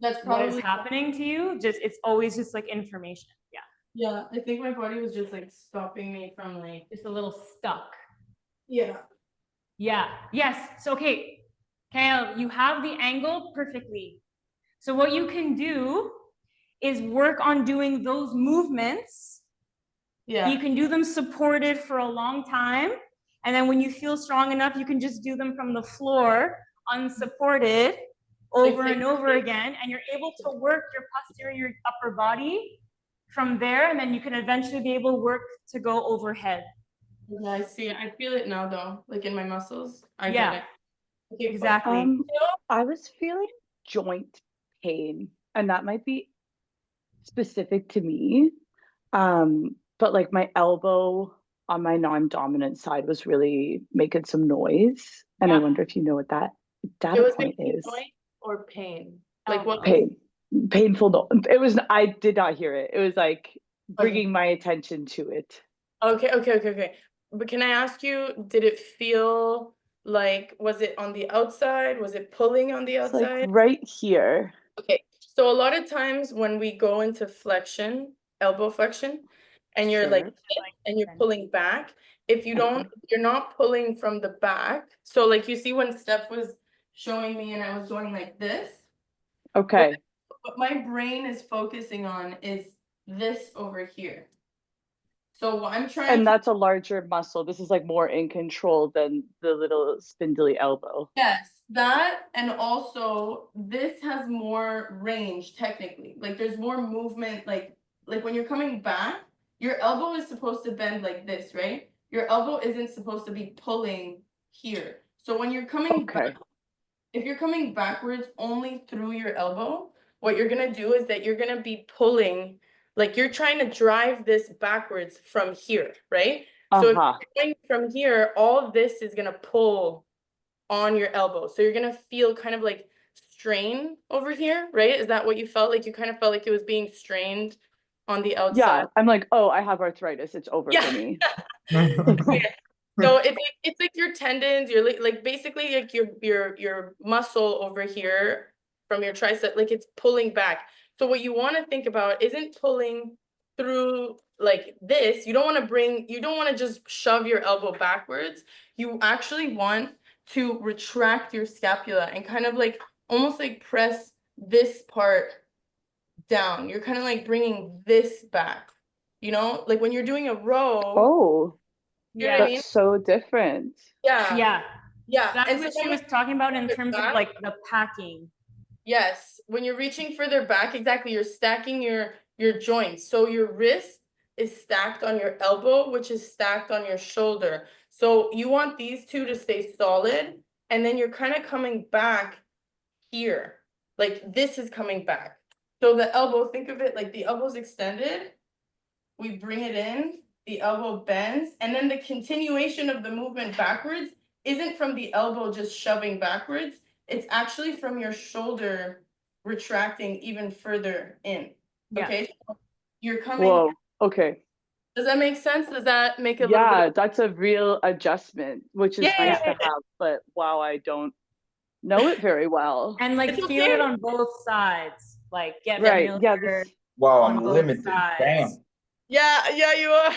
that's probably what is happening to you. It's always just like information. Yeah. Yeah, I think my body was just like stopping me from like just a little stuck. Yeah. Yes. So okay, Kyle, you have the angle perfectly. So what you can do is work on doing those movements. Yeah. You can do them supported for a long time. And then when you feel strong enough, you can just do them from the floor, unsupported, over and over again. And you're able to work your posterior upper body from there. And then you can eventually be able to work to go overhead. Yeah, I see. I feel it now though, like in my muscles. I get it. Okay, exactly. I was feeling joint pain, and that might be specific to me. But like my elbow on my non-dominant side was really making some noise. And I wonder if you know what that data point is. Joint or pain? Like what? Pain. Painful. No, it was, I did not hear it. It was like bringing my attention to it. Okay. But can I ask you, did it feel like, was it on the outside? Was it pulling on the outside? Like right here. Okay. So a lot of times when we go into flexion, elbow flexion, and you're like and you're pulling back, if you don't, you're not pulling from the back. So like you see when Steph was showing me and I was going like this, Okay. what my brain is focusing on is this over here. So what I'm trying And to, that's a larger muscle. This is like more in control than the little spindly elbow. yes, that, and also this has more range technically. Like there's more movement, like when you're coming back, your elbow is supposed to bend like this, right? Your elbow isn't supposed to be pulling here. So when you're coming back, Okay. if you're coming backwards only through your elbow, what you're gonna do is that you're gonna be pulling, like you're trying to drive this backwards from here, right? So if Uh-huh. you're going from here, all of this is gonna pull on your elbow. So you're gonna feel kind of like strain over here, right? Is that what you felt? Like you kind of felt like it was being strained on the outside? Yeah. I'm like, oh, I have arthritis. It's over Yeah. for me. So it's like your tendons, your like basically like your muscle over here from your tricep, like it's pulling back. So what you want to think about isn't pulling through like this. You don't want to just shove your elbow backwards. You actually want to retract your scapula and kind of like almost like press this part down. You're kind of like bringing this back. You know, like when you're doing a row, Oh, you know what I mean? that's so different. Yeah. Yeah, Yeah. that's And so what then she when was talking about in you're terms of back, like the packing. yes, when you're reaching further back, exactly, you're stacking your joints. So your wrist is stacked on your elbow, which is stacked on your shoulder. So you want these two to stay solid, and then you're kind of coming back here. Like this is coming back. So the elbow, think of it like the elbow's extended. We bring it in, the elbow bends, and then the continuation of the movement backwards isn't from the elbow just shoving backwards. It's actually from your shoulder retracting even further in. Yeah. Okay, so you're coming. Whoa. Okay. Does that make sense? Does that make a little bit Yeah, of, that's a real adjustment, which is nice to yeah, have, but wow, I don't know it very well. And like it's feel it okay. on both sides. Like get Right. Yeah, familiar this Wow, on I'm both limited. sides. Damn. Yeah, you are.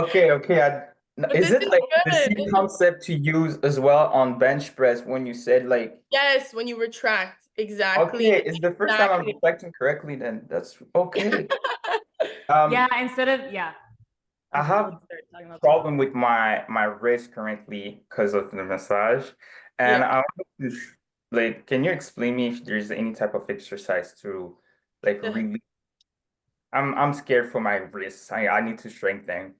Okay, okay. But Is this it is like the good. same concept to use as well on bench press when you said like, Yes, when you retract, exactly. okay, it's the first time I'm Exactly. reflecting correctly, then that's okay. Yeah, instead of I okay, have let's start talking about problem with my wrist currently because of the massage, and Yeah. I want to like, can you explain me if there's any type of exercise to like really? I'm scared for my wrists. I need to strengthen.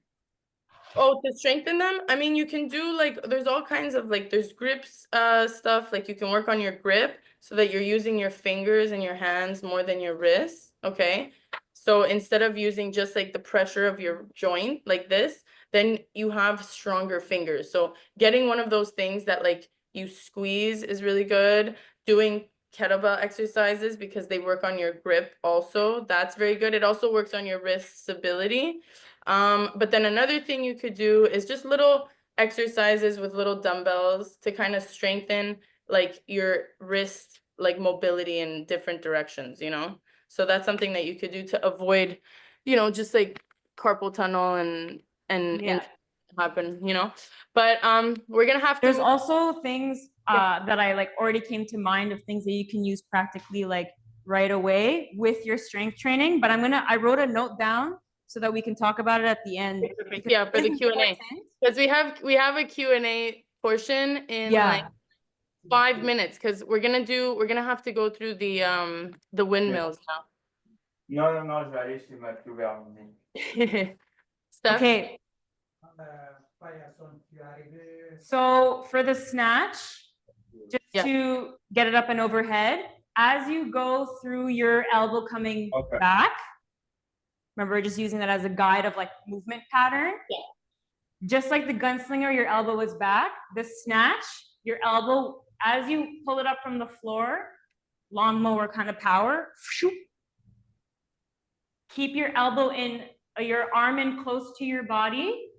Oh, to strengthen them? I mean, you can do like there's all kinds of like there's grips stuff, like you can work on your grip so that you're using your fingers and your hands more than your wrists, okay? So instead of using just like the pressure of your joint like this, then you have stronger fingers. So getting one of those things that like you squeeze is really good. Doing kettlebell exercises because they work on your grip also. That's very good. It also works on your wrist stability. But then another thing you could do is just little exercises with little dumbbells to kind of strengthen like your wrist like mobility in different directions, you know? So that's something that you could do to avoid, just like carpal tunnel and yeah. happen, you know? But we're gonna have to There's move. also things that I like already came to mind of things that you can use practically like right away with your strength training. But I wrote a note down so that we can talk about it at the end. Yeah, for the It's Q&A. important. Because we have a Q&A portion in like Yeah. 5 minutes because we're gonna have to go through the windmills Non, non, non, je vais aller chez ma Mathieu. now. Steph? Okay. So for the snatch, just Yeah. to get it up and overhead, as you go through your elbow coming Okay. back, remember just using that as a guide of like movement pattern. Yeah. Just like the gunslinger, your elbow is back. The snatch, your elbow, as you pull it up from the floor, lawnmower kind of power. Keep your elbow in, your arm in close to your body.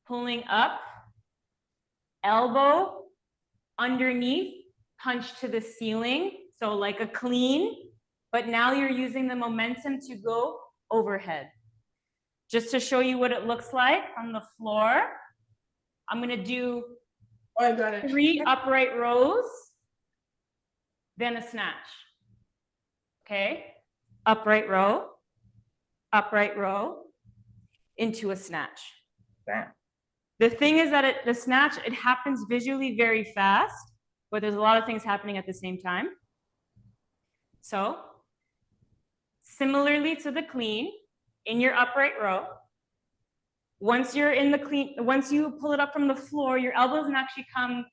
Pulling up, elbow underneath, punch to the ceiling. So like a clean, but now you're using the momentum to go overhead. Just to show you what it looks like on the floor, I'm gonna do Oh, I got it. 3 upright rows, then a snatch. Okay? Upright row, into a snatch. Damn. The thing is that the snatch, it happens visually very fast, but there's a lot of things happening at the same time. So, similarly to the clean, in your upright row, once you're in the clean, once you pull it up from the floor, your elbow doesn't actually come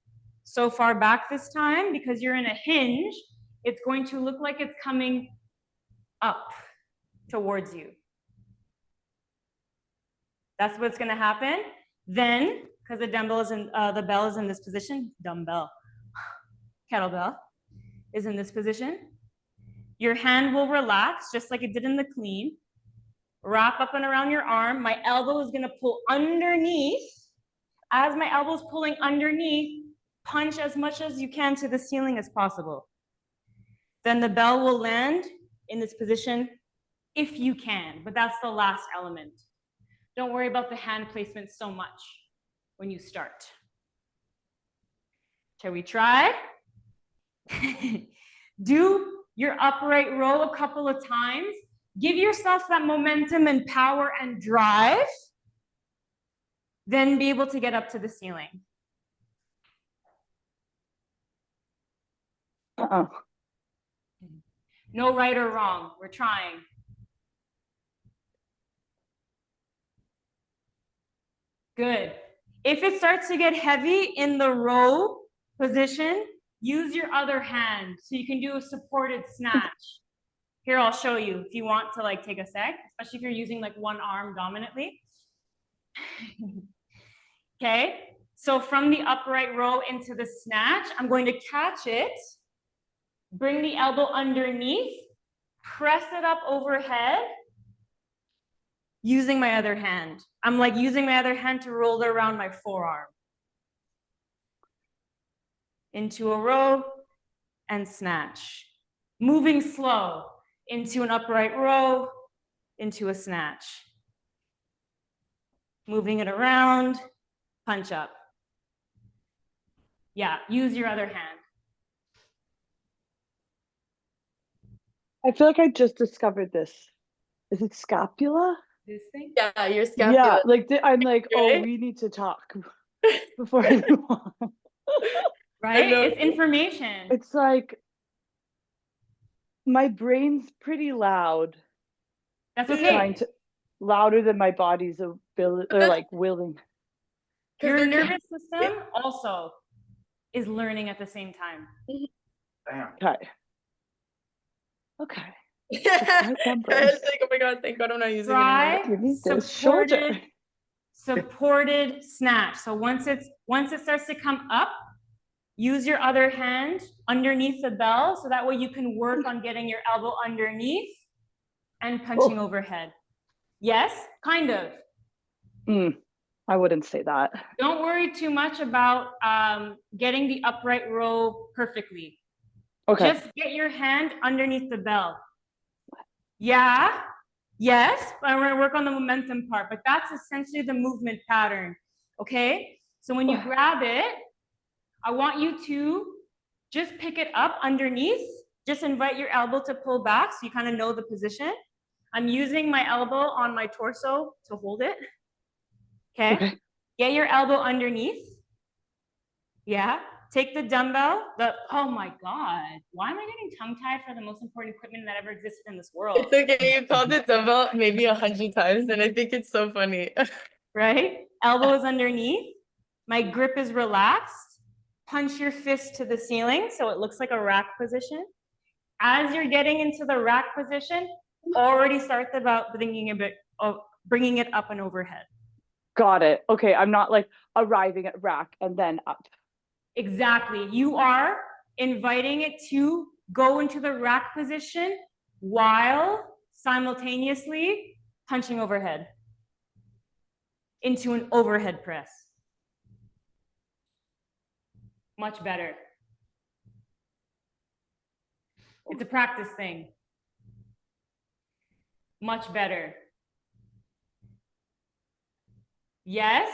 so far back this time because you're in a hinge. It's going to look like it's coming up towards you. That's what's going to happen. Then, because the dumbbell is in, the bell is in this position, kettlebell is in this position. Your hand will relax just like it did in the clean. Wrap up and around your arm. My elbow is going to pull underneath. As my elbow is pulling underneath, punch as much as you can to the ceiling as possible. Then the bell will land in this position if you can, but that's the last element. Don't worry about the hand placement so much when you start. Shall we try? Do your upright row a couple of times. Give yourself that momentum and power and drive. Then be able to get up to the ceiling. No right or wrong. We're trying. Good. If it starts to get heavy in the row position, use your other hand so you can do a supported snatch. Here, I'll show you if you want to like take a sec, especially if you're using like one arm dominantly. Okay, so from the upright row into the snatch, I'm going to catch it, bring the elbow underneath, press it up overhead, using my other hand. I'm like using my other hand to roll it around my forearm. Into a row and snatch. Moving slow into an upright row, into a snatch. Moving it around, punch up. Yeah, use your other hand. I feel like I just discovered this. Is it scapula? This thing? Yeah, your Yeah, scapula. like I'm like, oh, Right? we need to talk before I move on. Right? know. It's information. It's like my brain's pretty loud. That's Trying okay. to louder than my body's ability or like willing. Your nervous system also is learning at the same time. Damn. Okay. Okay. Yeah. It's like, oh my God, thank God I'm not using it anymore. Give me this shoulder. Supported snatch. So once it starts to come up, use your other hand underneath the bell so that way you can work on getting your elbow underneath and punching overhead. Yes, kind of. I wouldn't say that. Don't worry too much about getting the upright row perfectly. Okay. Just get your hand underneath the bell. Yeah, yes, but we're gonna work on the momentum part, but that's essentially the movement pattern, okay? So when you grab it, I want you to just pick it up underneath. Just invite your elbow to pull back so you kind of know the position. I'm using my elbow on my torso to hold it. Okay. Get your elbow underneath. Yeah. Take the dumbbell. Oh my God. Why am I getting tongue-tied for the most important equipment that ever existed in this world? It's okay. You called it dumbbell maybe 100 times, and I think it's so funny. Right? Elbow is underneath. My grip is relaxed. Punch your fist to the ceiling so it looks like a rack position. As you're getting into the rack position, already start about bringing it up and overhead. Got it. Okay, I'm not like arriving at rack and then up. Exactly. You are inviting it to go into the rack position while simultaneously punching overhead into an overhead press. Much better. It's a practice thing. Much better. Yes.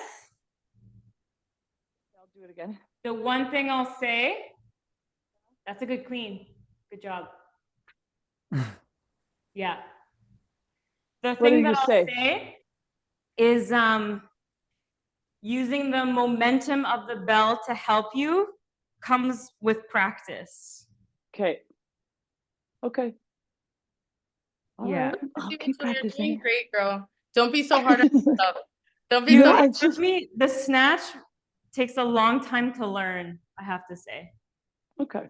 I'll do it again. The one thing I'll say, that's a good clean. Good job. Yeah. The What thing did you that I'll say? say is using the momentum of the bell to help you comes with practice. Okay. Okay. All Yeah. right. I'll See, keep Rachel, you're doing practicing. great, girl. Don't be so hard on yourself. Don't be You, so I it took just me, the snatch takes a long time to learn, I have to say. okay.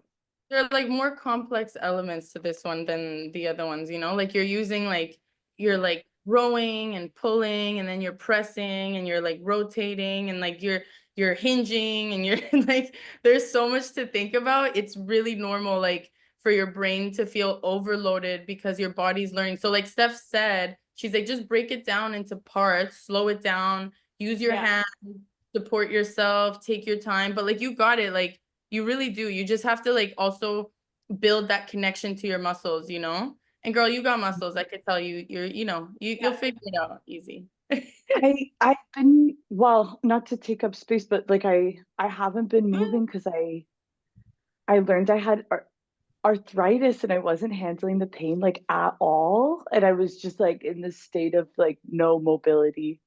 There are like more complex elements to this one than the other ones, you know? Like you're using like you're like rowing and pulling and then you're pressing and you're like rotating and like you're hinging and you're like there's so much to think about. It's really normal like for your brain to feel overloaded because your body's learning. So like Steph said, she's like just break it down into parts, slow it down, use your hand, support yourself, take your time, but like you got it. Like you really do. You just have to like also build that connection to your muscles, you know? And girl, you got muscles. I could tell you, you'll figure it out easy. I've been, well, not to take up space, but like I haven't been moving because I learned I had arthritis and I wasn't handling the pain like at all. And I was just like in this state of like no mobility.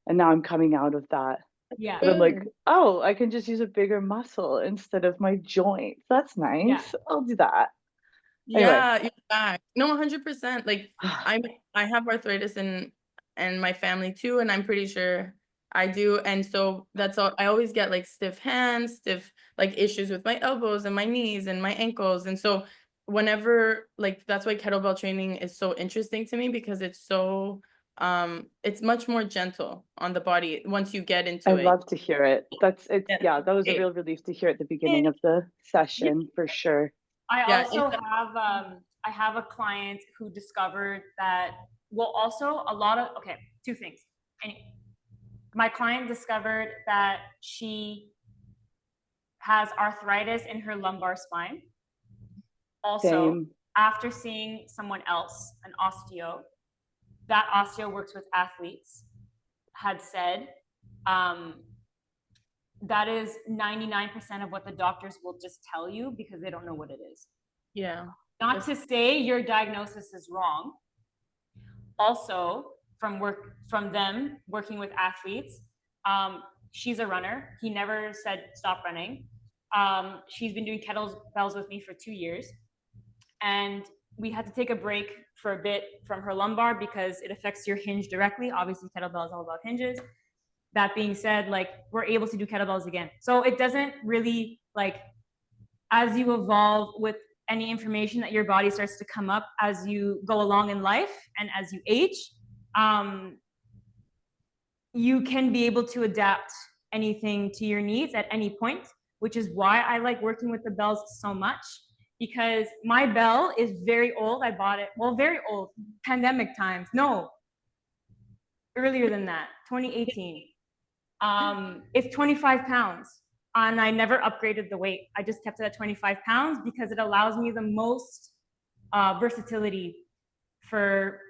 And now I'm coming out of that. Yeah. But I'm like, Good. oh, I can just use a bigger muscle instead of my joints. That's Yeah. nice. I'll do that. Anyway. Yeah, you're back. No, 100%. Like I have arthritis and my family too, and I'm pretty sure I do. And so that's all I always get like stiff hands, stiff like issues with my elbows and my knees and my ankles. And so whenever like that's why kettlebell training is so interesting to me because it's much more gentle on the body once you get I into it. love to hear it. Yeah. Yeah, that was a real relief to hear at the beginning of the session for sure. I Yeah, also have I have a client who discovered that also a lot of two things. And my client discovered that she has arthritis in her lumbar spine. Also, Same. after seeing someone else, an osteo, that osteo works with athletes, had said that is 99% of what the doctors will just tell you because they don't know what it is. Yeah. Not to say your diagnosis is wrong. Also, from them working with athletes, she's a runner. He never said stop running. She's been doing kettlebells with me for 2 years. And we had to take a break for a bit from her lumbar because it affects your hinge directly. Obviously, kettlebell is all about hinges. That being said, like we're able to do kettlebells again. So it doesn't really like, as you evolve with any information that your body starts to come up as you go along in life and as you age, you can be able to adapt anything to your needs at any point, which is why I like working with the bells so much, because my bell is very old. I bought it, well, very old, pandemic times. No, earlier than that, 2018. It's 25 pounds. And I never upgraded the weight. I just kept it at 25 pounds because it allows me the most versatility for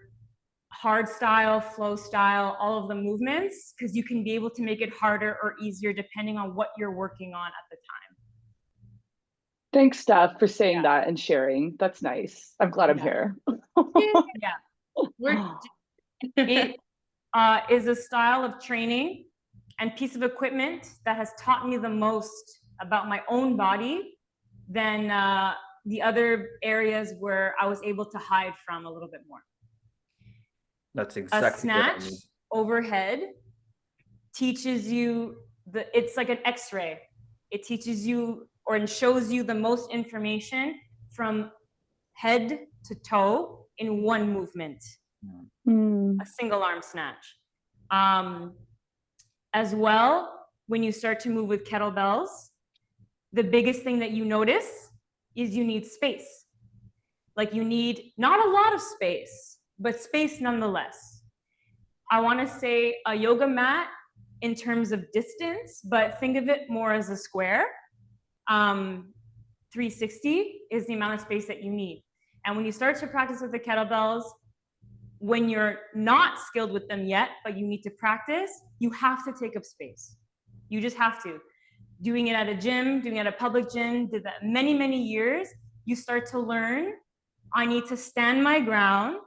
hardstyle, flow style, all of the movements, because you can be able to make it harder or easier depending on what you're working on at the time. Thanks, Steph, for saying that and sharing. That's nice. I'm glad I'm here. It is a style of training and piece of equipment that has taught me the most about my own body than the other areas where I was able to hide from a little bit more. That's exactly a snatch what I mean. Overhead teaches you it's like an x-ray. It teaches you or shows you the most information from head to toe in one movement. A single arm snatch. As well, when you start to move with kettlebells, the biggest thing that you notice is you need space. Like you need not a lot of space, but space nonetheless. I want to say a yoga mat in terms of distance, but think of it more as a square. 360 is the amount of space that you need. And when you start to practice with the kettlebells, when you're not skilled with them yet, but you need to practice, you have to take up space. You just have to. Doing it at a gym, doing it at a public gym, did that many, many years, you start to learn, I need to stand my ground,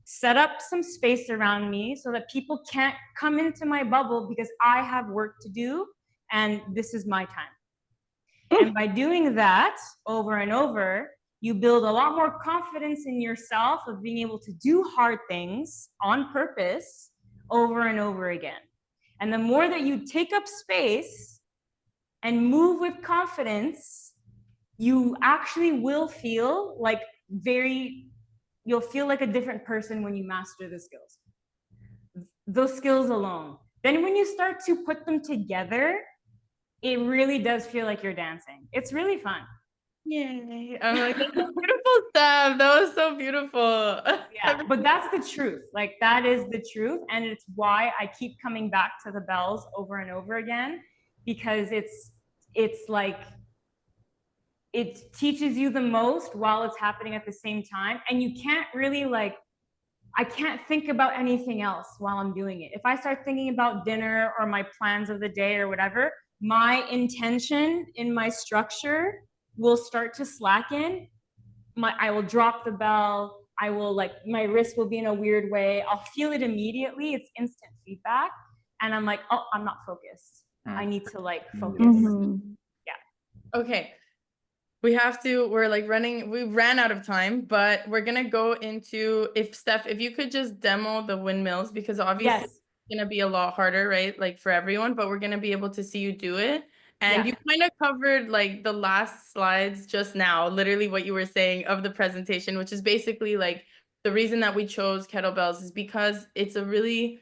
set up some space around me so that people can't come into my bubble because I have work to do and this is my time. And by doing that over and over, you build a lot more confidence in yourself of being able to do hard things on purpose over and over again. And the more that you take up space and move with confidence, you actually will feel like you'll feel like a different person when you master the skills. Those skills alone. Then when you start to put them together, it really does feel like you're dancing. It's really fun. Yay. I'm like, that's so beautiful, Steph. That was so beautiful. Yeah, but that's the truth. Like, that is the truth. And it's why I keep coming back to the bells over and over again, because it's like, it teaches you the most while it's happening at the same time. And you can't really I can't think about anything else while I'm doing it. If I start thinking about dinner or my plans of the day or whatever, my intention in my structure will start to slacken. I will drop the bell. I will my wrist will be in a weird way. I'll feel it immediately. It's instant feedback. And I'm like, oh, I'm not focused. I need to focus. Mm-hmm. Yeah. Okay. We ran out of time, but we're gonna go into, Steph, if you could just demo the windmills, because obviously it's gonna be a lot harder, right? Like for everyone, but we're gonna be able to see you do it. And you kind of covered the last slides just now, literally what you were saying of the presentation, which is basically the reason that we chose kettlebells is because it's a really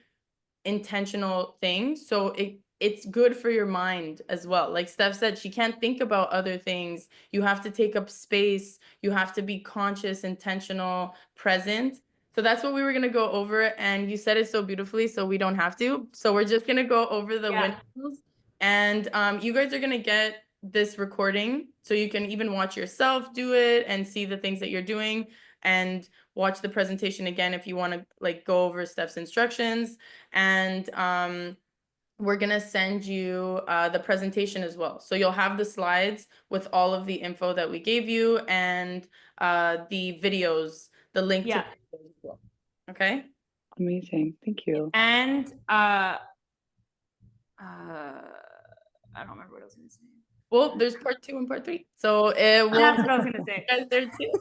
intentional thing. So it's good for your mind as well. Like Steph said, she can't think about other things. You have to take up space. You have to be conscious, intentional, present. So that's what we were going to go over. And you said it so beautifully, so we don't have to. So we're just going to go over the windmills. And you guys are going to get this recording so you can even watch yourself do it and see the things that you're doing and watch the presentation again if you want to go over Steph's instructions. And we're going to send you the presentation as well. So you'll have the slides with all of the info that we gave you and the videos, the link to the videos as well. Okay? Amazing. Thank you. And I don't remember what I was going to say. Well, there's part 2 and part 3. So that's what I was going to say. You guys there too.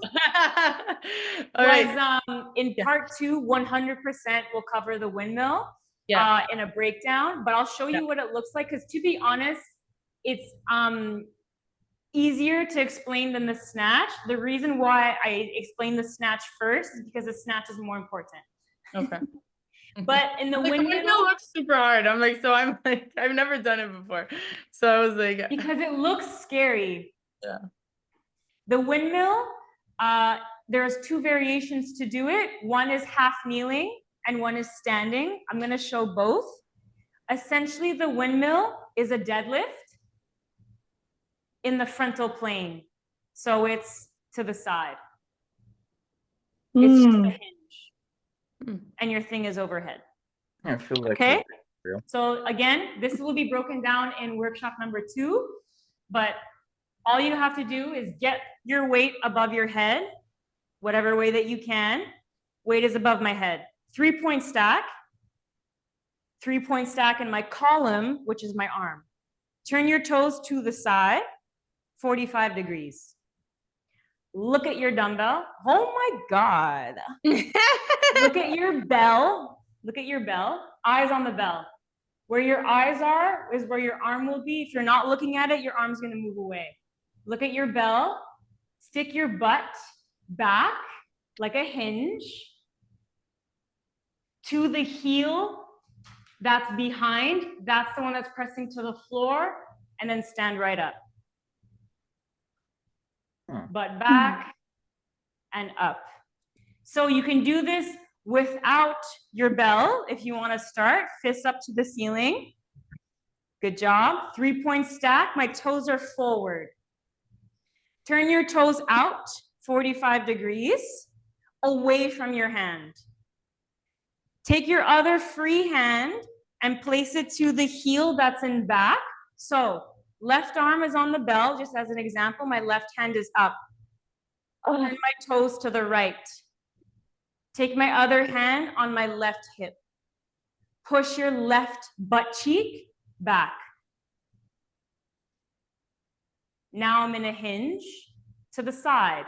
All right. In part 2, 100% we'll cover the windmill in a breakdown, but I'll show you what it looks like, because to be honest, it's easier to explain than the snatch. The reason why I explain the snatch first is because the snatch is more important. Okay. But in the windmill looks super hard. I've never done it before. So I was like, because it looks scary. Yeah. The windmill, there's 2 variations to do it. One is half kneeling and one is standing. I'm going to show both. Essentially, the windmill is a deadlift in the frontal plane. So it's to the side. It's just a hinge. And your thing is overhead. I feel like okay. So again, this will be broken down in workshop number 2, but all you have to do is get your weight above your head, whatever way that you can. Weight is above my head. 3-point stack. 3-point stack in my column, which is my arm. Turn your toes to the side, 45 degrees. Look at your dumbbell. Oh my God. Look at your bell. Look at your bell. Eyes on the bell. Where your eyes are is where your arm will be. If you're not looking at it, your arm's going to move away. Look at your bell. Stick your butt back like a hinge to the heel that's behind. That's the one that's pressing to the floor. And then stand right up. Butt back and up. So you can do this without your bell if you want to start. Fists up to the ceiling. Good job. 3-point stack. My toes are forward. Turn your toes out 45 degrees away from your hand. Take your other free hand and place it to the heel that's in back. So left arm is on the bell, just as an example. My left hand is up. Turn my toes to the right. Take my other hand on my left hip. Push your left butt cheek back. Now I'm in a hinge to the side.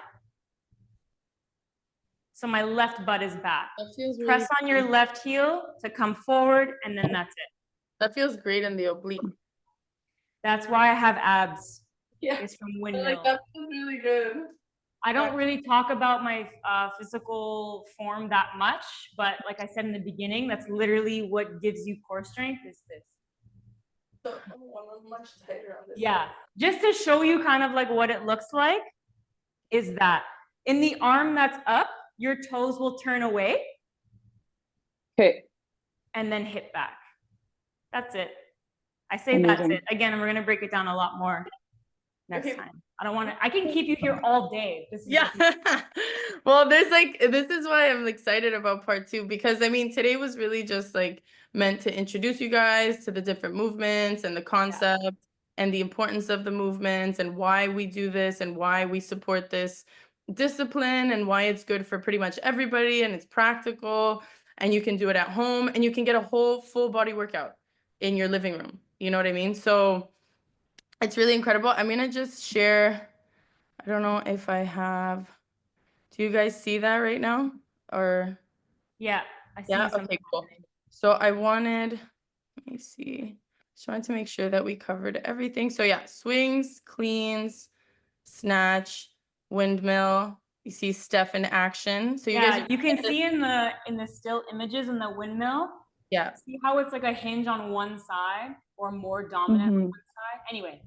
So my left butt is back. That feels Press really on your good. left heel to come forward, and then that's it. That feels great in the oblique. That's why I have abs. Yeah, It's from I Windmill. like that feels really good. I don't really talk about my physical form that much, but like I said in the beginning, that's literally what gives you core strength is this. So, I'm much tighter on this. Yeah, just to show you kind of like what it looks like is that in the arm that's up, your toes will turn away. Okay. And then hip back. That's it. I say Amazing. that's it. Again, we're going to break it down a lot more next time. I don't want to, I can keep you here all day. This is Yeah. Well, there's like, this is why I'm excited about part 2, because I mean, today was really just like meant to introduce you guys to the different movements and the concept and the importance of the movements and why we do this and why we support this discipline and why it's good for pretty much everybody and it's practical and you can do it at home and you can get a whole full body workout in your living room. You know what I mean? So it's really incredible. I'm going to just share, I don't know if I have, do you guys see that right now? Or Yeah, I see yeah, something. okay, cool. So I wanted, let me see. Just wanted to make sure that we covered everything. So yeah, swings, cleans, snatch, windmill. You see Steph in action. So you guys Yeah, you can see in the still images in the windmill. Yeah. See how it's like a hinge on one side or more dominant on one side? Anyway,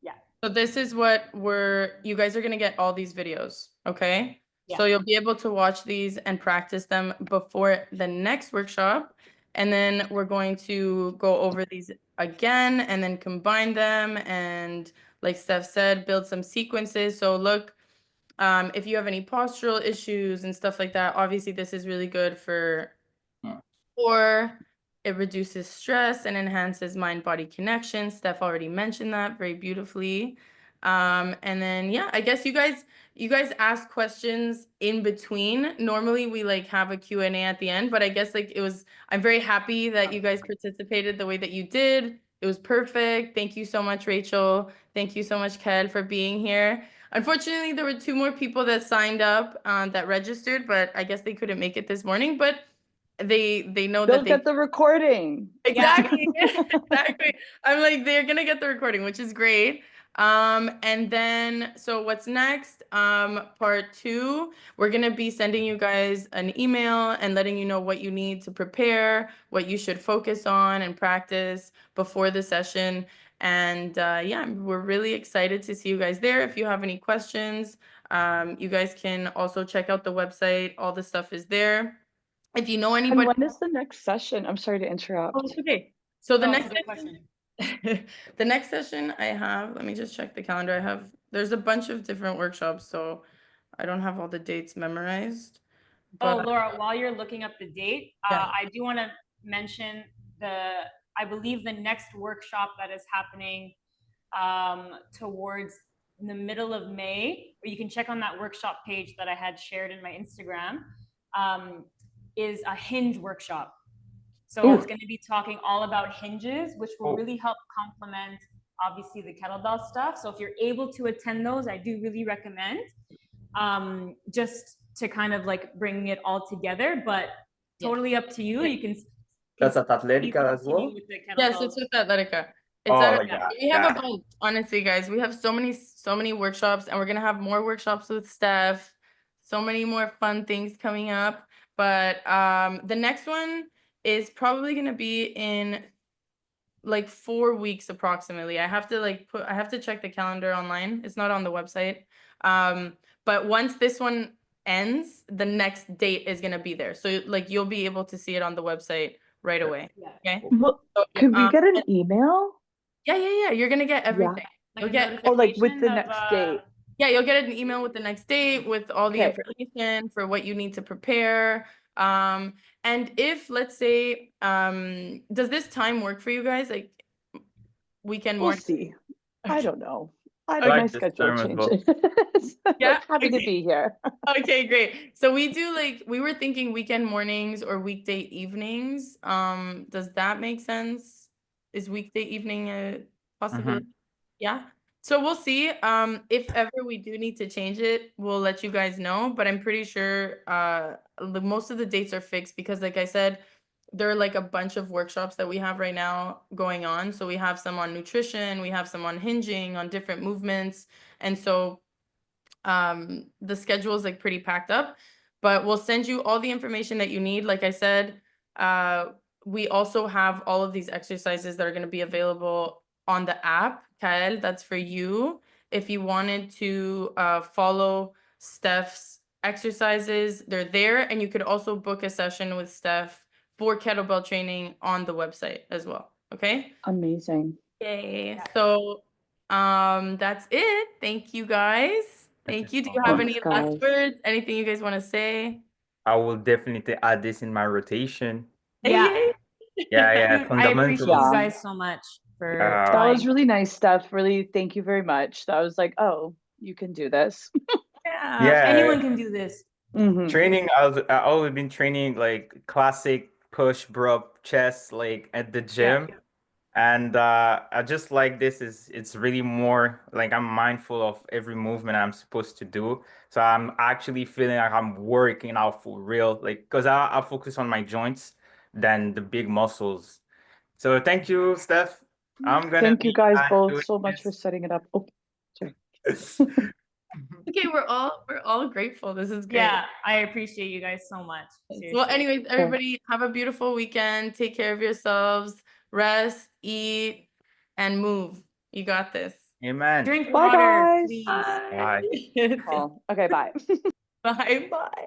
yeah. So this is what you guys are going to get all these videos, okay? Yeah. So you'll be able to watch these and practice them before the next workshop. And then we're going to go over these again and then combine them. And like Steph said, build some sequences. So look, if you have any postural issues and stuff like that, obviously this is really good for core. It reduces stress and enhances mind-body connection. Steph already mentioned that very beautifully. And then, yeah, I guess you guys ask questions in between. Normally we like have a Q&A at the end, but I guess like I'm very happy that you guys participated the way that you did. It was perfect. Thank you so much, Rachel. Thank you so much, Kel, for being here. Unfortunately, there were 2 more people that signed up, that registered, but I guess they couldn't make it this morning, but they know They'll that get the recording. Exactly. Exactly. I'm like, they're gonna get the recording, which is great. And then so what's next? Part 2, we're gonna be sending you guys an email and letting you know what you need to prepare, what you should focus on and practice before the session. And yeah, we're really excited to see you guys there. If you have any questions, you guys can also check out the website. All the stuff is there. If you know anybody. And when is the next session? I'm sorry to interrupt. Oh, it's okay. So the next question. the next session I have, let me just check the calendar. There's a bunch of different workshops, so I don't have all the dates memorized. Oh, But Laura, while you're looking up the date, Yeah. I do want to mention I believe the next workshop that is happening towards the middle of May, or you can check on that workshop page that I had shared in my Instagram, is a hinge workshop. So it's going to be talking all about hinges, which will really help complement obviously the kettlebell stuff. So if you're able to attend those, I do really recommend, just to kind of like bring it all together, but totally up to you. You can. That's at Atletica as well? Yes, it's with Atletica. We have a bunch, honestly, guys. We have so many workshops, and we're gonna have more workshops with Steph. So many more fun things coming up. But the next one is probably gonna be in like 4 weeks approximately. I have to check the calendar online. It's not on the website. But once this one ends, the next date is gonna be there. So like you'll be able to see it on the website right away. Okay. Well, could we get an email? Yeah. You're gonna get everything. Like You'll get like with the next date. Yeah, you'll get an email with the next date with all the information for what you need to prepare. And if, let's say, does this time work for you guys? Like weekend We'll morning? see. I don't know. I My like this schedule term as well. changes. Yeah, Happy to okay. be here. Okay, great. So we do like, we were thinking weekend mornings or weekday evenings. Does that make sense? Is weekday evening a possibility? Yeah. So we'll see. If ever we do need to change it, we'll let you guys know. But I'm pretty sure most of the dates are fixed because, like I said, there are like a bunch of workshops that we have right now going on. So we have some on nutrition, we have some on hinging, on different movements, and so the schedule is like pretty packed up. But we'll send you all the information that you need. Like I said, we also have all of these exercises that are going to be available on the app, Kael, that's for you. If you wanted to follow Steph's exercises, they're there. And you could also book a session with Steph for kettlebell training on the website as well. Okay. Amazing. Yay. So that's it. Thank you guys. Thank you. Do you have Thanks, any last guys. words? Anything you guys want to say? I will definitely add this in my rotation. Yeah. Yay. Yeah, I appreciate you fundamentals. guys so much for That trying. was really nice, Steph. Really, thank you very much. That was like, oh, you can do this. Yeah, anyone can do this. Training, I've always been training like classic push, bro, chest, like at the gym. And I just like this is it's really more like I'm mindful of every movement I'm supposed to do. So I'm actually feeling like I'm working out for real, like because I focus on my joints than the big muscles. So thank you, Steph. I'm gonna Thank you be guys both doing so much for this. setting it up. Oh, sorry. Okay, we're all grateful. This is great. Yeah, I appreciate you guys so much. Seriously. Well, anyways, everybody have a beautiful weekend. Take care of yourselves. Rest, eat, and move. You got this. Amen. Drink Bye, water, guys. please. Bye. Cool. Okay, bye. Bye. Bye.